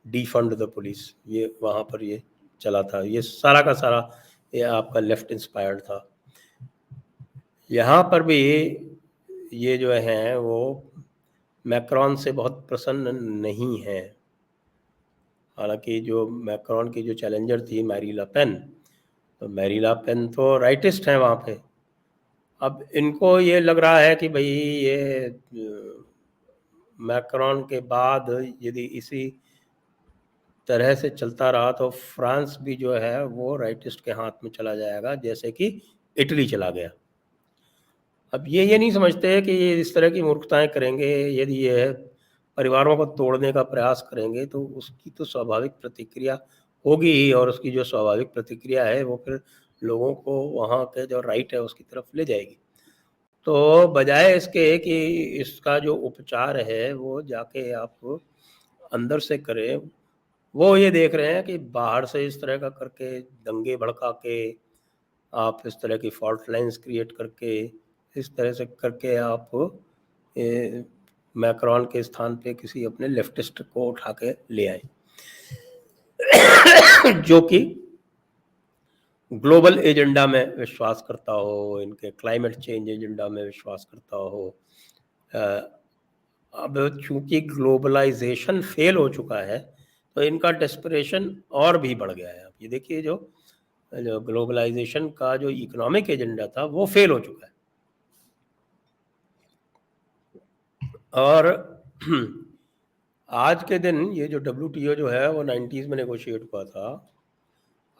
B: डिफंड द पुलिस। ये वहाँ पर ये चला था, ये सारा का सारा ये आपका लेफ्ट इंस्पायर्ड था। यहाँ पर भी ये जो हैं वो मैक्रॉन से बहुत प्रसन्न नहीं है। हालांकि जो मैक्रॉन की जो चैलेंजर थी मैरी ला पेन, तो मैरी ला पेन तो राइटिस्ट हैं वहाँ पे। अब इनको ये लग रहा है कि भाई ये मैक्रॉन के बाद यदि इसी तरह से चलता रहा तो फ्रांस भी जो है वो राइटिस्ट के हाथ में चला जाएगा, जैसे कि इटली चला गया। अब ये नहीं समझते कि ये इस तरह की मूर्खताएं करेंगे, यदि ये परिवारों को तोड़ने का प्रयास करेंगे तो उसकी तो स्वाभाविक प्रतिक्रिया होगी ही, और उसकी जो स्वाभाविक प्रतिक्रिया है वो फिर लोगों को वहाँ के जो राइट है उसकी तरफ ले जाएगी। तो बजाय इसके कि इसका जो उपचार है वो जाके आप अंदर से करें, वो ये देख रहे हैं कि बाहर से इस तरह का करके दंगे भड़का के, आप इस तरह की फॉल्ट लाइन्स क्रिएट करके, इस तरह से करके आप मैक्रोन के स्थान पे किसी अपने लेफ्टिस्ट को उठा के ले आए जो कि ग्लोबल एजेंडा में विश्वास करता हो, इनके क्लाइमेट चेंज एजेंडा में विश्वास करता हो। अब चूंकि ग्लोबलाइजेशन फेल हो चुका है तो इनका डेस्परेशन और भी बढ़ गया है। आप ये देखिए, जो ग्लोबलाइजेशन का जो इकोनॉमिक एजेंडा था वो फेल हो चुका है, और आज के दिन ये जो WTO जो है वो 90s में नेगोशिएट हुआ था।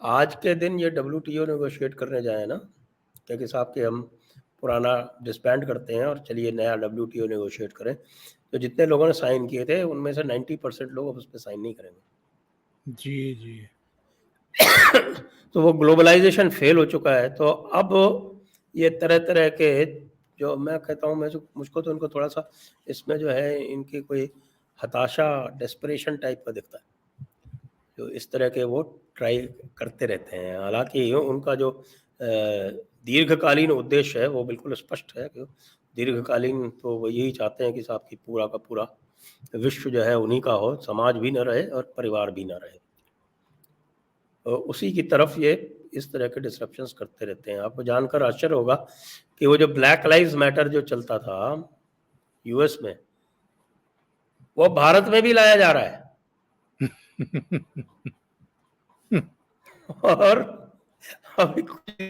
B: आज के दिन ये WTO नेगोशिएट करने जाए ना, क्योंकि साहब के हम पुराना डिस्बैंड करते हैं और चलिए नया WTO नेगोशिएट करें, तो जितने लोगों ने साइन किए थे उनमें से 90% लोग उस पर साइन नहीं करेंगे।
A: जी जी।
B: तो वो ग्लोबलाइजेशन फेल हो चुका है। तो अब ये तरह तरह के, जो मैं कहता हूँ, मुझको तो इनको थोड़ा सा इसमें जो है इनकी कोई हताशा, डेस्परेशन टाइप का दिखता है, जो इस तरह के वो ट्राई करते रहते हैं। हालांकि उनका जो दीर्घकालीन उद्देश्य है वो बिल्कुल स्पष्ट है कि दीर्घकालीन तो वो यही चाहते हैं कि साहब की पूरा का पूरा विश्व जो है उन्हीं का हो, समाज भी न रहे और परिवार भी न रहे। तो उसी की तरफ ये इस तरह के डिसरप्शंस करते रहते हैं। आपको जानकर आश्चर्य होगा कि वो जो ब्लैक लाइव्स मैटर जो चलता था US में, वो भारत में भी लाया जा रहा है। और अभी कुछ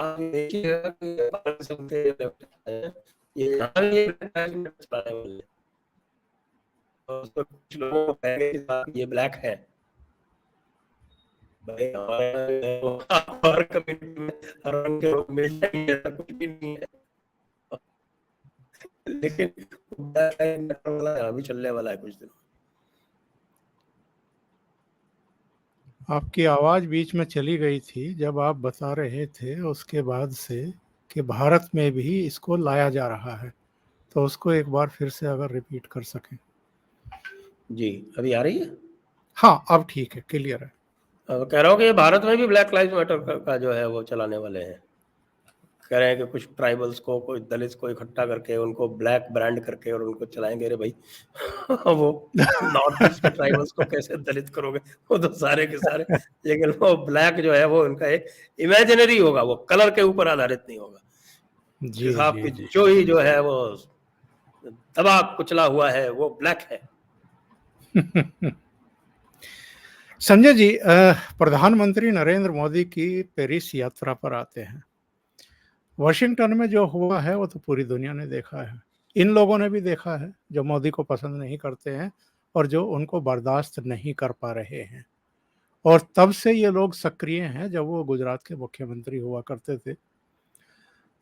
B: आप देखिएगा कि भारत से उनके ये यहाँ भी चलाने वाले हैं। और उसमें कुछ लोगों को कहेंगे कि ये ब्लैक है। भाई हमारे कम्युनिटी में हर रंग के लोग मिल जाएंगे, ऐसा कुछ भी नहीं है। लेकिन यहाँ भी चलने वाला है कुछ दिन।
A: आपकी आवाज बीच में चली गई थी जब आप बता रहे थे उसके बाद से कि भारत में भी इसको लाया जा रहा है, तो उसको एक बार फिर से अगर रिपीट कर सकें।
B: जी, अभी आ रही है?
A: हाँ, अब ठीक है, क्लियर है।
B: अब कह रहा हूँ कि ये भारत में भी ब्लैक लाइव्स मैटर का जो है वो चलाने वाले हैं। कह रहे हैं कि कुछ ट्राइबल्स को, कोई दलित को इकट्ठा करके उनको ब्लैक ब्रांड करके और उनको चलाएंगे। रे भाई वो नॉर्थ ईस्ट के ट्राइबल्स को कैसे दलित करोगे? वो तो सारे के सारे, लेकिन वो ब्लैक जो है वो उनका एक इमेजिनरी होगा, वो कलर के ऊपर आधारित नहीं होगा।
A: जी
B: साहब
A: जी
B: की
A: जी।
B: जो ही जो है वो दबा कुचला हुआ है वो ब्लैक है।
A: संजय जी, प्रधानमंत्री नरेंद्र मोदी की पेरिस यात्रा पर आते हैं। वॉशिंगटन में जो हुआ है वो तो पूरी दुनिया ने देखा है, इन लोगों ने भी देखा है जो मोदी को पसंद नहीं करते हैं और जो उनको बर्दाश्त नहीं कर पा रहे हैं। और तब से ये लोग सक्रिय हैं। जब वो गुजरात के मुख्यमंत्री हुआ करते थे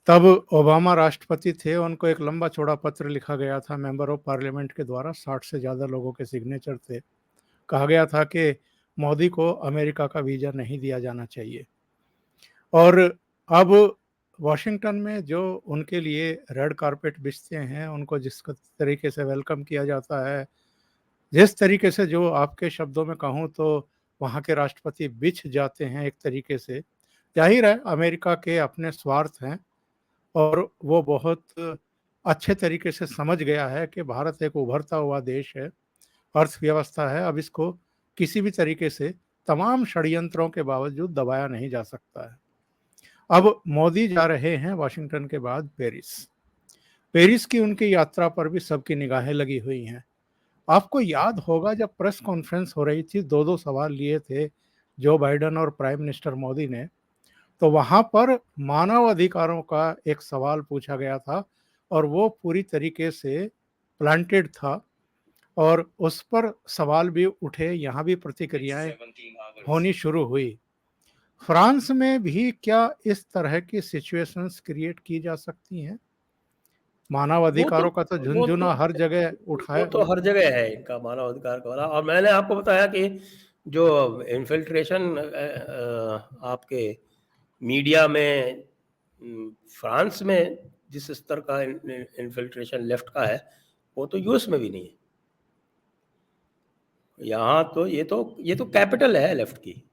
A: तब ओबामा राष्ट्रपति थे, उनको एक लंबा चौड़ा पत्र लिखा गया था मेंबर ऑफ पार्लियामेंट के द्वारा, 60 से ज़्यादा लोगों के सिग्नेचर थे। कहा गया था कि मोदी को अमेरिका का वीज़ा नहीं दिया जाना चाहिए। और अब वॉशिंगटन में जो उनके लिए रेड कारपेट बिछते हैं, उनको जिस तरीके से वेलकम किया जाता है, जिस तरीके से, जो आपके शब्दों में कहूँ तो वहाँ के राष्ट्रपति बिछ जाते हैं एक तरीके से। जाहिर है अमेरिका के अपने स्वार्थ हैं और वो बहुत अच्छे तरीके से समझ गया है कि भारत एक उभरता हुआ देश है, अर्थव्यवस्था है, अब इसको किसी भी तरीके से तमाम षड्यंत्रों के बावजूद दबाया नहीं जा सकता है। अब मोदी जा रहे हैं वाशिंगटन के बाद पेरिस। पेरिस की उनकी यात्रा पर भी सबकी निगाहें लगी हुई हैं। आपको याद होगा जब प्रेस कॉन्फ्रेंस हो रही थी, दो सवाल लिए थे जो बाइडेन और प्राइम मिनिस्टर मोदी ने, तो वहां पर मानव अधिकारों का एक सवाल पूछा गया था और वो पूरी तरीके से प्लांटेड था। और उस पर सवाल भी उठे, यहाँ भी प्रतिक्रियाएं होनी शुरू हुई। फ्रांस में भी क्या इस तरह की सिचुएशंस क्रिएट की जा सकती हैं?
B: वो तो
A: मानवाधिकारों का तो
B: वो
A: झुनझुना हर
B: तो
A: जगह
B: वो
A: उठाया
B: तो हर जगह है इनका मानवाधिकार का वाला। और मैंने आपको बताया कि जो इन्फिल्ट्रेशन आपके मीडिया में फ्रांस में जिस स्तर का इन्फिल्ट्रेशन लेफ्ट का है, वो तो यूएस में भी नहीं है। यहाँ तो ये तो कैपिटल है लेफ्ट की।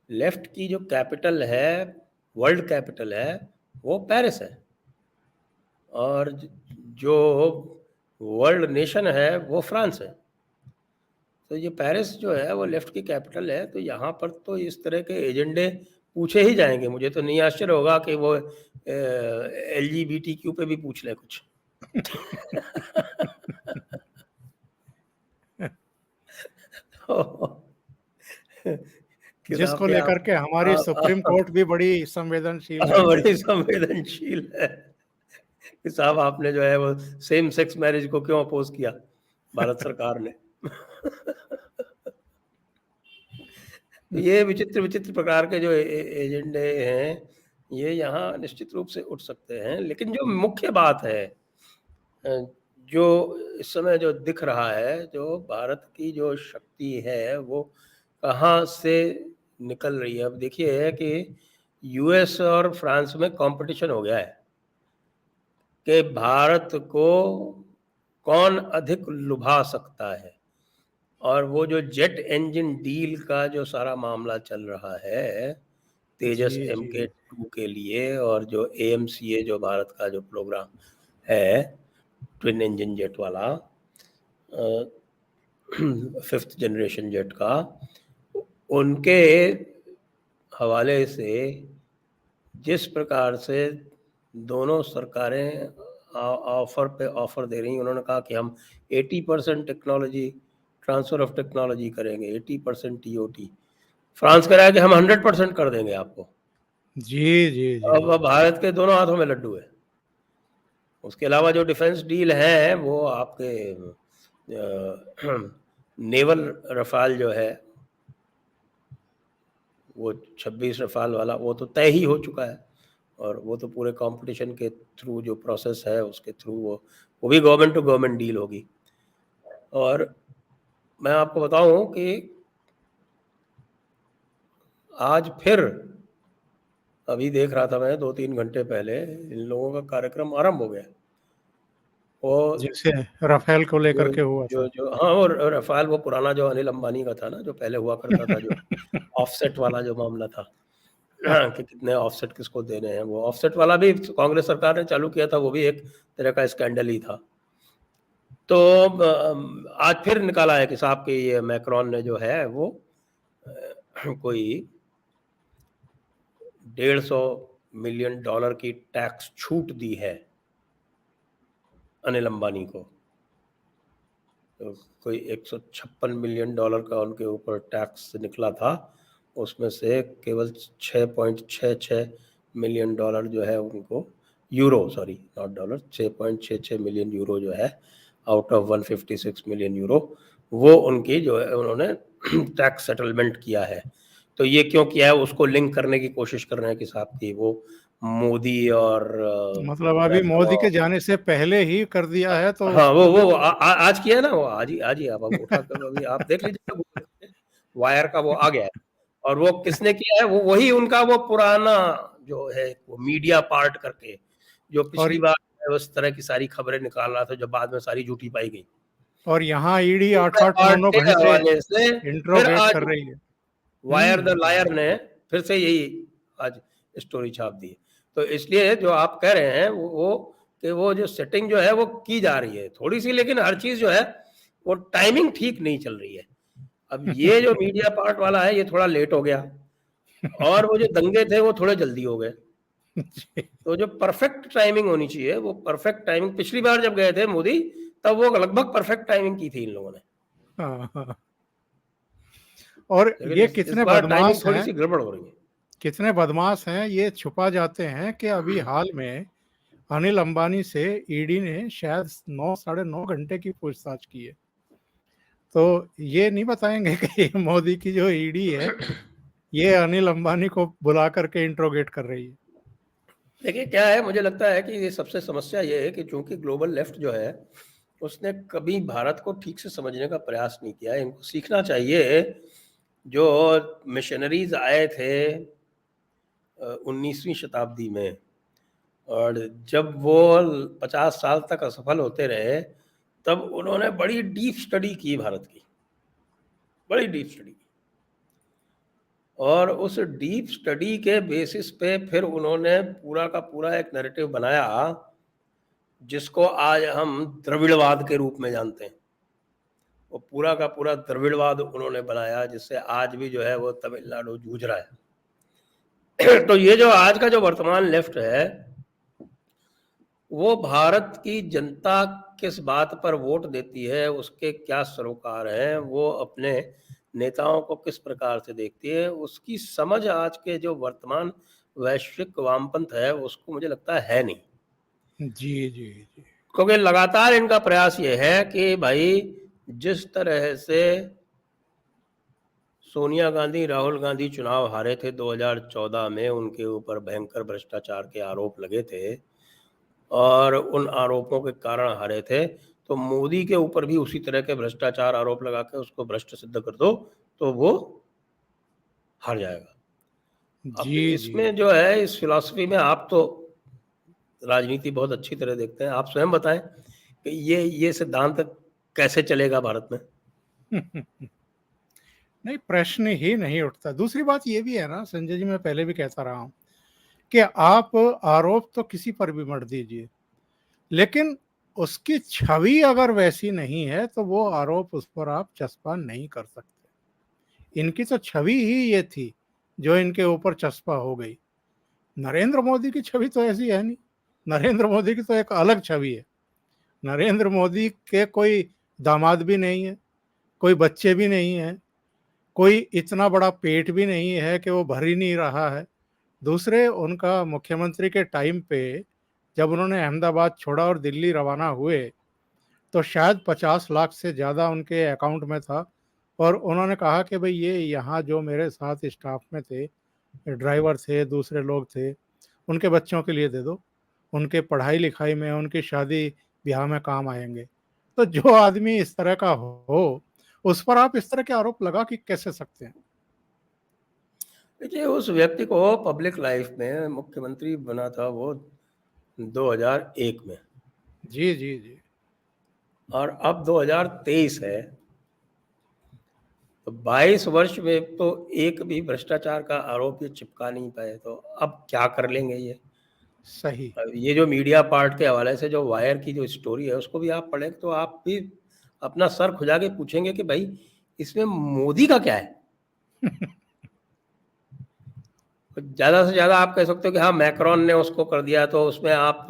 B: लेफ्ट की जो कैपिटल है, वर्ल्ड कैपिटल है, वो पेरिस है। और जो वर्ल्ड नेशन है वो फ्रांस है। तो ये पेरिस जो है वो लेफ्ट की कैपिटल है। तो यहाँ पर तो इस तरह के एजेंडे पूछे ही जाएंगे। मुझे तो नहीं आश्चर्य होगा कि वो LGBTQ पे भी पूछ ले कुछ। कि साहब
A: जिसको
B: के
A: लेकर के हमारी सुप्रीम
B: आप
A: कोर्ट भी बड़ी संवेदनशील है।
B: बड़ी संवेदनशील है कि साहब आपने जो है वो सेम सेक्स मैरिज को क्यों अपोज किया भारत सरकार ने। ये विचित्र विचित्र प्रकार के जो एजेंडे हैं, ये यहाँ निश्चित रूप से उठ सकते हैं। लेकिन जो मुख्य बात है, जो इस समय जो दिख रहा है, जो भारत की जो शक्ति है वो कहाँ से निकल रही है। अब देखिए कि यूएस और फ्रांस में कंपटीशन हो गया है कि भारत को कौन अधिक लुभा सकता है। और वो जो जेट इंजन डील का जो सारा मामला चल रहा है तेजस
A: जी जी
B: MK2 के लिए, और जो AMCA जो भारत का जो प्रोग्राम है ट्विन इंजन जेट वाला, 5th जनरेशन जेट का, उनके हवाले से जिस प्रकार से दोनों सरकारें ऑफर पे ऑफर दे रही हैं। उन्होंने कहा कि हम 80% टेक्नोलॉजी ट्रांसफर ऑफ टेक्नोलॉजी करेंगे, 80% TOT। फ्रांस कह रहा है कि हम 100% कर देंगे आपको।
A: जी जी जी
B: अब भारत के दोनों हाथों में लड्डू है। उसके अलावा जो डिफेंस डील है वो आपके नेवल रफाल जो है वो 26 रफाल वाला, वो तो तय ही हो चुका है। और वो तो पूरे कंपटीशन के थ्रू जो प्रोसेस है उसके थ्रू वो भी गवर्नमेंट टू गवर्नमेंट डील होगी। और मैं आपको बताऊं कि आज फिर अभी देख रहा था मैं 2-3 घंटे पहले, इन लोगों का कार्यक्रम आरंभ हो गया। वो
A: जैसे राफेल को लेकर
B: जो
A: के हुआ
B: जो
A: था।
B: जो हाँ, और रफाल वो पुराना जो अनिल अंबानी का था ना, जो पहले हुआ करता था, जो ऑफसेट वाला जो मामला था। हाँ, कि कितने ऑफसेट किसको देने हैं। वो ऑफसेट वाला भी कांग्रेस सरकार ने चालू किया था, वो भी एक तरह का स्कैंडल ही था। तो आज फिर निकाला है कि साहब के ये मैक्रोन ने जो है वो कोई $150 मिलियन की टैक्स छूट दी है अनिल अंबानी को। तो कोई $156 मिलियन का उनके ऊपर टैक्स निकला था। उसमें से केवल 6.66 मिलियन जो है उनको, euro, sorry not dollar, 6.66 million euro जो है आउट ऑफ 156 मिलियन यूरो, वो उनकी जो है उन्होंने टैक्स सेटलमेंट किया है। तो ये क्यों किया है, उसको लिंक करने की कोशिश कर रहे हैं कि साहब की वो मोदी और
A: मतलब अभी
B: वैभव,
A: मोदी के जाने से पहले ही कर दिया है, तो
B: हाँ
A: उसको
B: वो आज किया है ना, वो आज ही आप उठा कर अभी आप देख लीजिए गूगल करके, वायर का वो आ गया है। और वो किसने किया है, वो वही उनका वो पुराना जो है वो मीडिया पार्ट करके, जो
A: और
B: पिछली बार उस तरह की सारी खबरें निकाल रहा था जो बाद में सारी झूठी पाई गई।
A: यहाँ ईडी
B: उस
A: 8-8 9-9
B: पार्ट के
A: घंटे
B: हवाले से फिर
A: इंट्रोगेट कर
B: आज
A: रही है।
B: वायर द लायर ने फिर से यही आज स्टोरी छाप दी। तो इसलिए जो आप कह रहे हैं वो कि वो जो सेटिंग जो है वो की जा रही है थोड़ी सी, लेकिन हर चीज जो है वो टाइमिंग ठीक नहीं चल रही है। अब ये जो मीडिया पार्ट वाला है ये थोड़ा लेट हो गया, और वो जो दंगे थे वो थोड़े जल्दी हो गए। तो जो परफेक्ट टाइमिंग होनी चाहिए, वो परफेक्ट टाइमिंग पिछली बार जब गए थे मोदी, तब वो लगभग परफेक्ट टाइमिंग की थी इन लोगों ने।
A: हाँ, हाँ। और
B: लेकिन
A: ये
B: इस
A: कितने
B: बार टाइमिंग
A: बदमाश
B: थोड़ी
A: हैं,
B: सी गड़बड़ हो रही है।
A: कितने बदमाश हैं, ये छुपा जाते हैं कि अभी हाल में अनिल अंबानी से ईडी ने शायद 9 साढ़े 9 घंटे की पूछताछ की है। तो ये नहीं बताएंगे कि मोदी की जो ईडी है ये अनिल अंबानी को बुला करके इंट्रोगेट कर रही है।
B: देखिए क्या है, मुझे लगता है कि ये सबसे समस्या ये है कि चूंकि ग्लोबल लेफ्ट जो है उसने कभी भारत को ठीक से समझने का प्रयास नहीं किया। इनको सीखना चाहिए, जो मिशनरीज आए थे 19वीं शताब्दी में, और जब वो 50 साल तक असफल होते रहे, तब उन्होंने बड़ी डीप स्टडी की भारत की, बड़ी डीप स्टडी की, और उस डीप स्टडी के बेसिस पे फिर उन्होंने पूरा का पूरा एक नैरेटिव बनाया जिसको आज हम द्रविड़वाद के रूप में जानते हैं। वो पूरा का पूरा द्रविड़वाद उन्होंने बनाया, जिससे आज भी जो है वो तमिलनाडु जूझ रहा है। तो ये जो आज का जो वर्तमान लेफ्ट है, वो भारत की जनता किस बात पर वोट देती है, उसके क्या सरोकार हैं, वो अपने नेताओं को किस प्रकार से देखती है, उसकी समझ आज के जो वर्तमान वैश्विक वामपंथ है उसको मुझे लगता है नहीं।
A: जी जी जी।
B: क्योंकि लगातार इनका प्रयास ये है कि भाई जिस तरह से सोनिया गांधी राहुल गांधी चुनाव हारे थे 2014 में, उनके ऊपर भयंकर भ्रष्टाचार के आरोप लगे थे और उन आरोपों के कारण हारे थे, तो मोदी के ऊपर भी उसी तरह के भ्रष्टाचार आरोप लगा के उसको भ्रष्ट सिद्ध कर दो तो वो हार जाएगा। अब
A: जी जी।
B: इसमें जो है, इस फिलॉसफी में, आप तो राजनीति बहुत अच्छी तरह देखते हैं, आप स्वयं बताएं कि ये सिद्धांत कैसे चलेगा भारत में।
A: नहीं, प्रश्न ही नहीं उठता। दूसरी बात ये भी है ना संजय जी, मैं पहले भी कहता रहा हूं कि आप आरोप तो किसी पर भी मत दीजिए, लेकिन उसकी छवि अगर वैसी नहीं है तो वो आरोप उस पर आप चस्पा नहीं कर सकते। इनकी तो छवि ही ये थी जो इनके ऊपर चस्पा हो गई। नरेंद्र मोदी की छवि तो ऐसी है नहीं। नरेंद्र मोदी की तो एक अलग छवि है। नरेंद्र मोदी के कोई दामाद भी नहीं है, कोई बच्चे भी नहीं है, कोई इतना बड़ा पेट भी नहीं है कि वो भर ही नहीं रहा है। दूसरे, उनका मुख्यमंत्री के टाइम पे जब उन्होंने अहमदाबाद छोड़ा और दिल्ली रवाना हुए तो शायद 50 लाख से ज़्यादा उनके अकाउंट में था, और उन्होंने कहा कि भाई ये यहाँ जो मेरे साथ स्टाफ में थे, ड्राइवर थे, दूसरे लोग थे, उनके बच्चों के लिए दे दो, उनके पढ़ाई लिखाई में, उनकी शादी ब्याह में काम आएंगे। तो जो आदमी इस तरह का हो उस पर आप इस तरह के आरोप लगा कि कैसे सकते हैं?
B: देखिए, उस व्यक्ति को पब्लिक लाइफ में मुख्यमंत्री बना था वो 2001 में,
A: जी जी जी।
B: और अब 2023 है, तो 22 वर्ष में तो एक भी भ्रष्टाचार का आरोप ये चिपका नहीं पाए, तो अब क्या कर लेंगे ये।
A: सही।
B: अब ये जो मीडिया पार्ट के हवाले से जो वायर की जो स्टोरी है उसको भी आप पढ़ें तो आप भी अपना सर खुजा के पूछेंगे कि भाई इसमें मोदी का क्या है। ज़्यादा से ज़्यादा आप कह सकते हो कि हाँ मैक्रोन ने उसको कर दिया, तो उसमें आप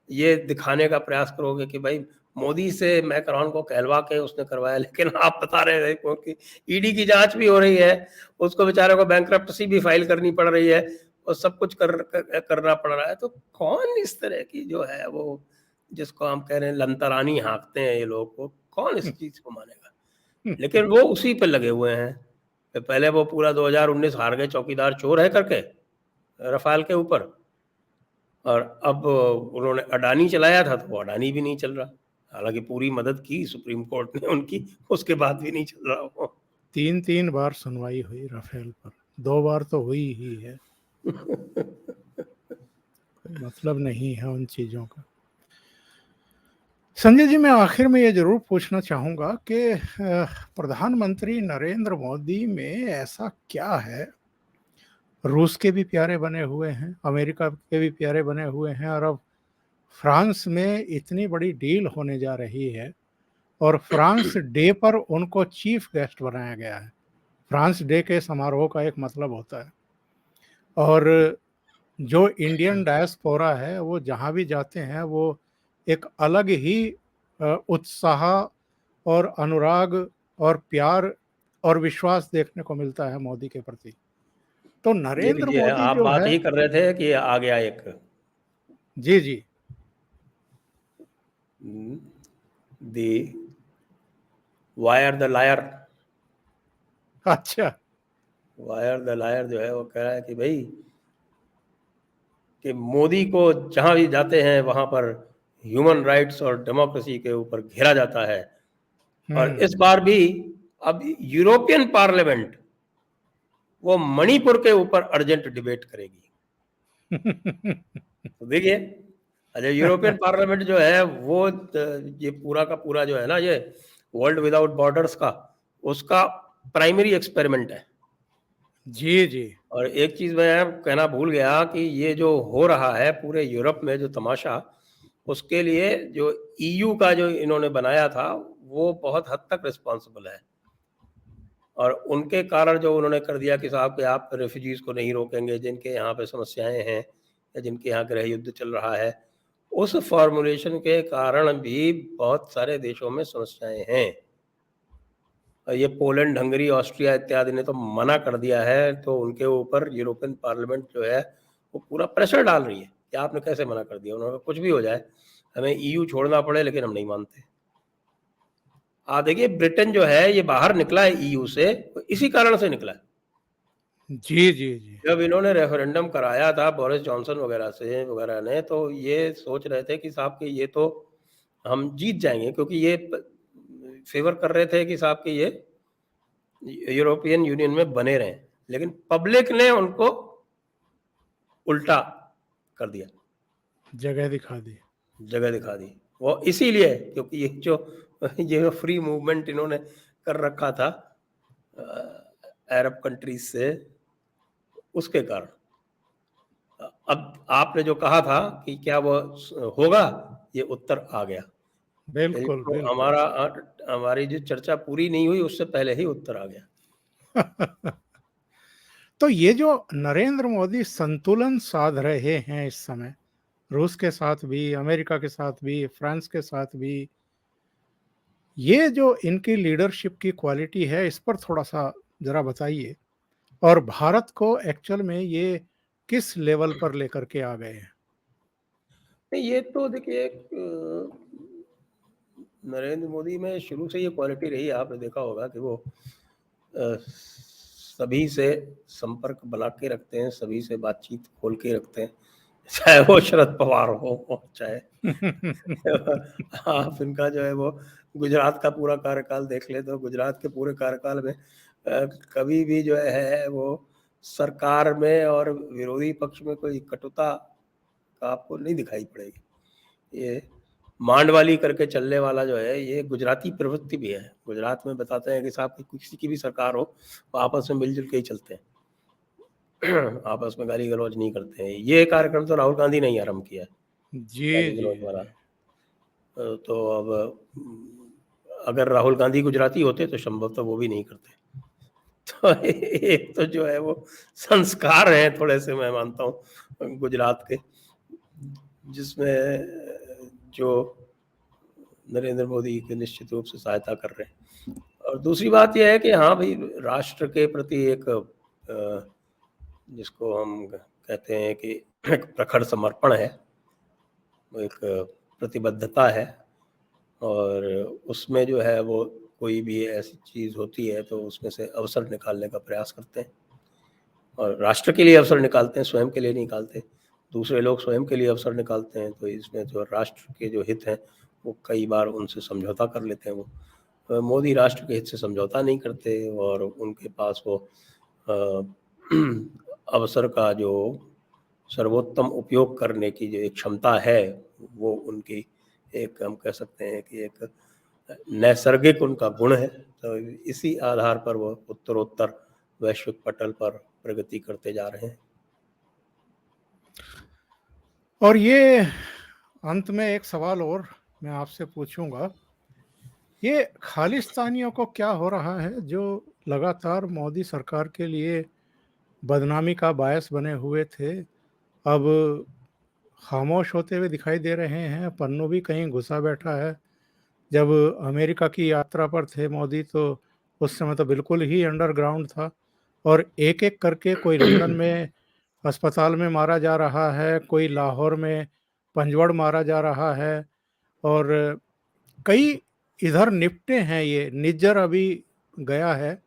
B: ये दिखाने का प्रयास करोगे कि भाई मोदी से मैक्रोन को कहलवा के उसने करवाया, लेकिन आप बता रहे हैं क्योंकि ईडी की जांच भी हो रही है, उसको बेचारे को बैंक्रप्सी भी फाइल करनी पड़ रही है और सब कुछ करना पड़ रहा है। तो कौन इस तरह की जो है वो, जिसको हम कह रहे हैं लंतरानी हाँकते हैं ये लोग, को कौन इस चीज़ को मानेगा। लेकिन वो उसी पे लगे हुए हैं। तो पहले वो पूरा 2019 हार गए चौकीदार चोर है करके रफाल के ऊपर, और अब उन्होंने अडानी चलाया था तो वो अडानी भी नहीं चल रहा, हालांकि पूरी मदद की सुप्रीम कोर्ट ने उनकी, उसके बाद भी नहीं चल रहा वो।
A: 3 बार सुनवाई हुई राफेल पर, 2 बार तो हुई ही है। कोई मतलब नहीं है उन चीजों का। संजय जी, मैं आखिर में ये जरूर पूछना चाहूंगा कि प्रधानमंत्री नरेंद्र मोदी में ऐसा क्या है, रूस के भी प्यारे बने हुए हैं, अमेरिका के भी प्यारे बने हुए हैं, और अब फ्रांस में इतनी बड़ी डील होने जा रही है और फ्रांस डे पर उनको चीफ गेस्ट बनाया गया है। फ्रांस डे के समारोह का एक मतलब होता है, और जो इंडियन डायस्पोरा है वो जहाँ भी जाते हैं वो एक अलग ही उत्साह और अनुराग और प्यार और विश्वास देखने को मिलता है मोदी के प्रति। तो
B: ये
A: नरेंद्र
B: लीजिए,
A: मोदी
B: आप
A: जो
B: बात
A: है।
B: ही कर रहे थे कि आ गया एक
A: जी जी।
B: The wire the liar.
A: अच्छा।
B: वायर द लायर जो है वो कह रहा है कि भाई कि मोदी को जहां भी जाते हैं वहां पर ह्यूमन राइट्स और डेमोक्रेसी के ऊपर घेरा जाता है। और इस बार भी अब यूरोपियन पार्लियामेंट वो मणिपुर के ऊपर अर्जेंट डिबेट करेगी। तो देखिए, अच्छा यूरोपियन पार्लियामेंट जो है वो ये पूरा का पूरा जो है ना, ये वर्ल्ड विदाउट बॉर्डर्स का उसका प्राइमरी एक्सपेरिमेंट है।
A: जी जी।
B: और एक चीज मैं कहना भूल गया कि ये जो हो रहा है पूरे यूरोप में जो तमाशा, उसके लिए जो ईयू का जो इन्होंने बनाया था वो बहुत हद तक रिस्पॉन्सिबल है। और उनके कारण जो उन्होंने कर दिया कि साहब कि आप रेफ्यूजीज को नहीं रोकेंगे जिनके यहाँ पे समस्याएं हैं या जिनके यहाँ गृह युद्ध चल रहा है, उस फॉर्मुलेशन के कारण भी बहुत सारे देशों में समस्याएं हैं। और ये पोलैंड, हंगरी, ऑस्ट्रिया इत्यादि ने तो मना कर दिया है, तो उनके ऊपर यूरोपियन पार्लियामेंट जो है वो पूरा प्रेशर डाल रही है कि आपने कैसे मना कर दिया। उन्होंने कुछ भी हो जाए, हमें ईयू छोड़ना पड़े, लेकिन हम नहीं मानते। आप देखिए ब्रिटेन जो है ये बाहर निकला है ईयू से, तो इसी कारण से निकला है।
A: जी जी जी।
B: जब इन्होंने रेफरेंडम कराया था बोरिस जॉनसन वगैरह ने, तो ये सोच रहे थे कि साहब कि ये तो हम जीत जाएंगे, क्योंकि ये फेवर कर रहे थे कि साहब कि ये यूरोपियन यूनियन में बने रहें। लेकिन पब्लिक ने उनको उल्टा कर दिया,
A: जगह दिखा दी।
B: जगह दिखा दी। वो इसीलिए क्योंकि ये फ्री मूवमेंट इन्होंने कर रखा था अरब कंट्रीज से, उसके कारण। अब आपने जो कहा था कि क्या वो होगा, ये उत्तर आ गया।
A: बिल्कुल
B: तो
A: बिल्कुल।
B: हमारी जो चर्चा पूरी नहीं हुई उससे पहले ही उत्तर आ गया।
A: तो ये जो नरेंद्र मोदी संतुलन साध रहे हैं इस समय, रूस के साथ भी, अमेरिका के साथ भी, फ्रांस के साथ भी, ये जो इनकी लीडरशिप की क्वालिटी है, इस पर थोड़ा सा जरा बताइए। और भारत को एक्चुअल में ये किस लेवल पर लेकर के आ गए हैं?
B: नहीं, ये तो देखिए नरेंद्र मोदी में शुरू से ये क्वालिटी रही है। आपने देखा होगा कि वो सभी से संपर्क बना के रखते हैं, सभी से बातचीत खोल के रखते हैं, चाहे वो शरद पवार हो चाहे आप इनका जो है वो गुजरात का पूरा कार्यकाल देख ले, तो गुजरात के पूरे कार्यकाल में कभी भी जो है वो सरकार में और विरोधी पक्ष में कोई कटुता का आपको नहीं दिखाई पड़ेगी। ये मांडवाली करके चलने वाला जो है, ये गुजराती प्रवृत्ति भी है। गुजरात में बताते हैं कि साहब किसी की भी सरकार हो, वो आपस में मिलजुल के ही चलते हैं। आपस में गाली गलौज नहीं करते हैं। ये कार्यक्रम तो राहुल गांधी ने ही आरंभ किया है,
A: जी
B: गाली
A: जी
B: गलौज वाला।
A: जी।
B: तो अब अगर राहुल गांधी गुजराती होते तो संभवतः वो भी नहीं करते। तो एक तो जो है वो संस्कार हैं थोड़े से, मैं मानता हूँ गुजरात के, जिसमें जो नरेंद्र मोदी की निश्चित रूप से सहायता कर रहे हैं। और दूसरी बात यह है कि हाँ भाई, राष्ट्र के प्रति एक जिसको हम कहते हैं कि एक प्रखर समर्पण है, वो एक प्रतिबद्धता है। और उसमें जो है वो कोई भी ऐसी चीज़ होती है तो उसमें से अवसर निकालने का प्रयास करते हैं, और राष्ट्र के लिए अवसर निकालते हैं, स्वयं के लिए नहीं निकालते। दूसरे लोग स्वयं के लिए अवसर निकालते हैं, तो इसमें जो राष्ट्र के जो हित हैं वो कई बार उनसे समझौता कर लेते हैं। वो मोदी राष्ट्र के हित से समझौता नहीं करते, और उनके पास वो अवसर का जो सर्वोत्तम उपयोग करने की जो एक क्षमता है, वो उनकी एक, हम कह सकते हैं कि एक नैसर्गिक उनका गुण है। तो इसी आधार पर वो उत्तरोत्तर वैश्विक पटल पर प्रगति करते जा रहे हैं।
A: और ये अंत में एक सवाल और मैं आपसे पूछूंगा, ये खालिस्तानियों को क्या हो रहा है जो लगातार मोदी सरकार के लिए बदनामी का बायस बने हुए थे, अब खामोश होते हुए दिखाई दे रहे हैं? पन्नू भी कहीं घुसा बैठा है। जब अमेरिका की यात्रा पर थे मोदी तो उस समय तो बिल्कुल ही अंडरग्राउंड था, और एक एक करके कोई लंदन में अस्पताल में मारा जा रहा है, कोई लाहौर में पंजवड़ मारा जा रहा है, और कई इधर निपटे हैं, ये निज्जर अभी गया है,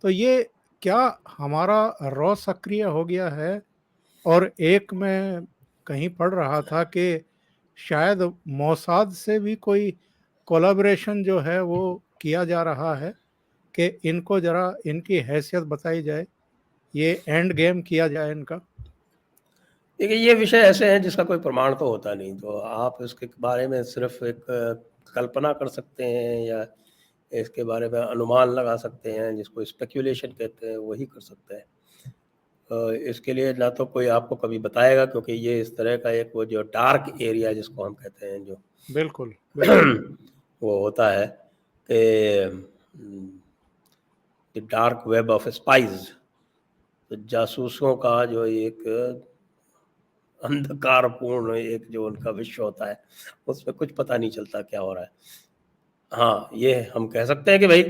A: तो ये क्या हमारा रॉ सक्रिय हो गया है? और एक मैं कहीं पढ़ रहा था कि शायद मोसाद से भी कोई कोलैबोरेशन जो है वो किया जा रहा है कि इनको जरा इनकी हैसियत बताई जाए, ये एंड गेम किया जाए इनका।
B: देखिए, ये विषय ऐसे हैं जिसका कोई प्रमाण तो होता नहीं, तो आप इसके बारे में सिर्फ एक कल्पना कर सकते हैं या इसके बारे में अनुमान लगा सकते हैं, जिसको स्पेक्यूलेशन कहते हैं, वही कर सकते हैं। इसके लिए ना तो कोई आपको कभी बताएगा, क्योंकि ये इस तरह का एक वो जो डार्क एरिया जिसको हम कहते हैं, जो
A: बिल्कुल, बिल्कुल।
B: वो होता है कि the dark web of spies, तो जासूसों का जो एक अंधकारपूर्ण एक जो उनका विश्व होता है, उसमें कुछ पता नहीं चलता क्या हो रहा है। हाँ, ये हम कह सकते हैं कि भाई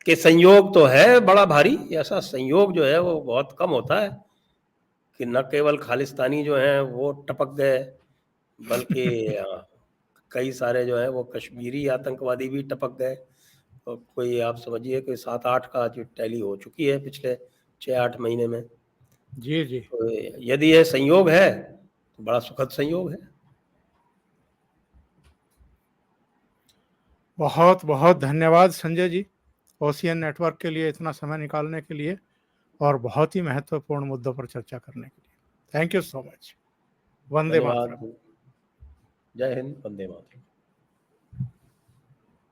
B: कि संयोग तो है बड़ा भारी, ऐसा संयोग जो है वो बहुत कम होता है कि न केवल खालिस्तानी जो हैं वो टपक गए, बल्कि कई सारे जो हैं वो कश्मीरी आतंकवादी भी टपक गए। तो कोई आप समझिए कि 7-8 का जो टैली हो चुकी है पिछले 6-8 महीने में।
A: जी, जी।
B: तो यदि ये संयोग है तो बड़ा सुखद संयोग है।
A: बहुत बहुत धन्यवाद संजय जी, ओशियन नेटवर्क के लिए इतना समय निकालने के लिए और बहुत ही महत्वपूर्ण मुद्दों पर चर्चा करने के लिए। Thank you so much. वंदे
B: धन्यवाद।
A: मातरम।
B: जय हिंद, वंदे मातरम।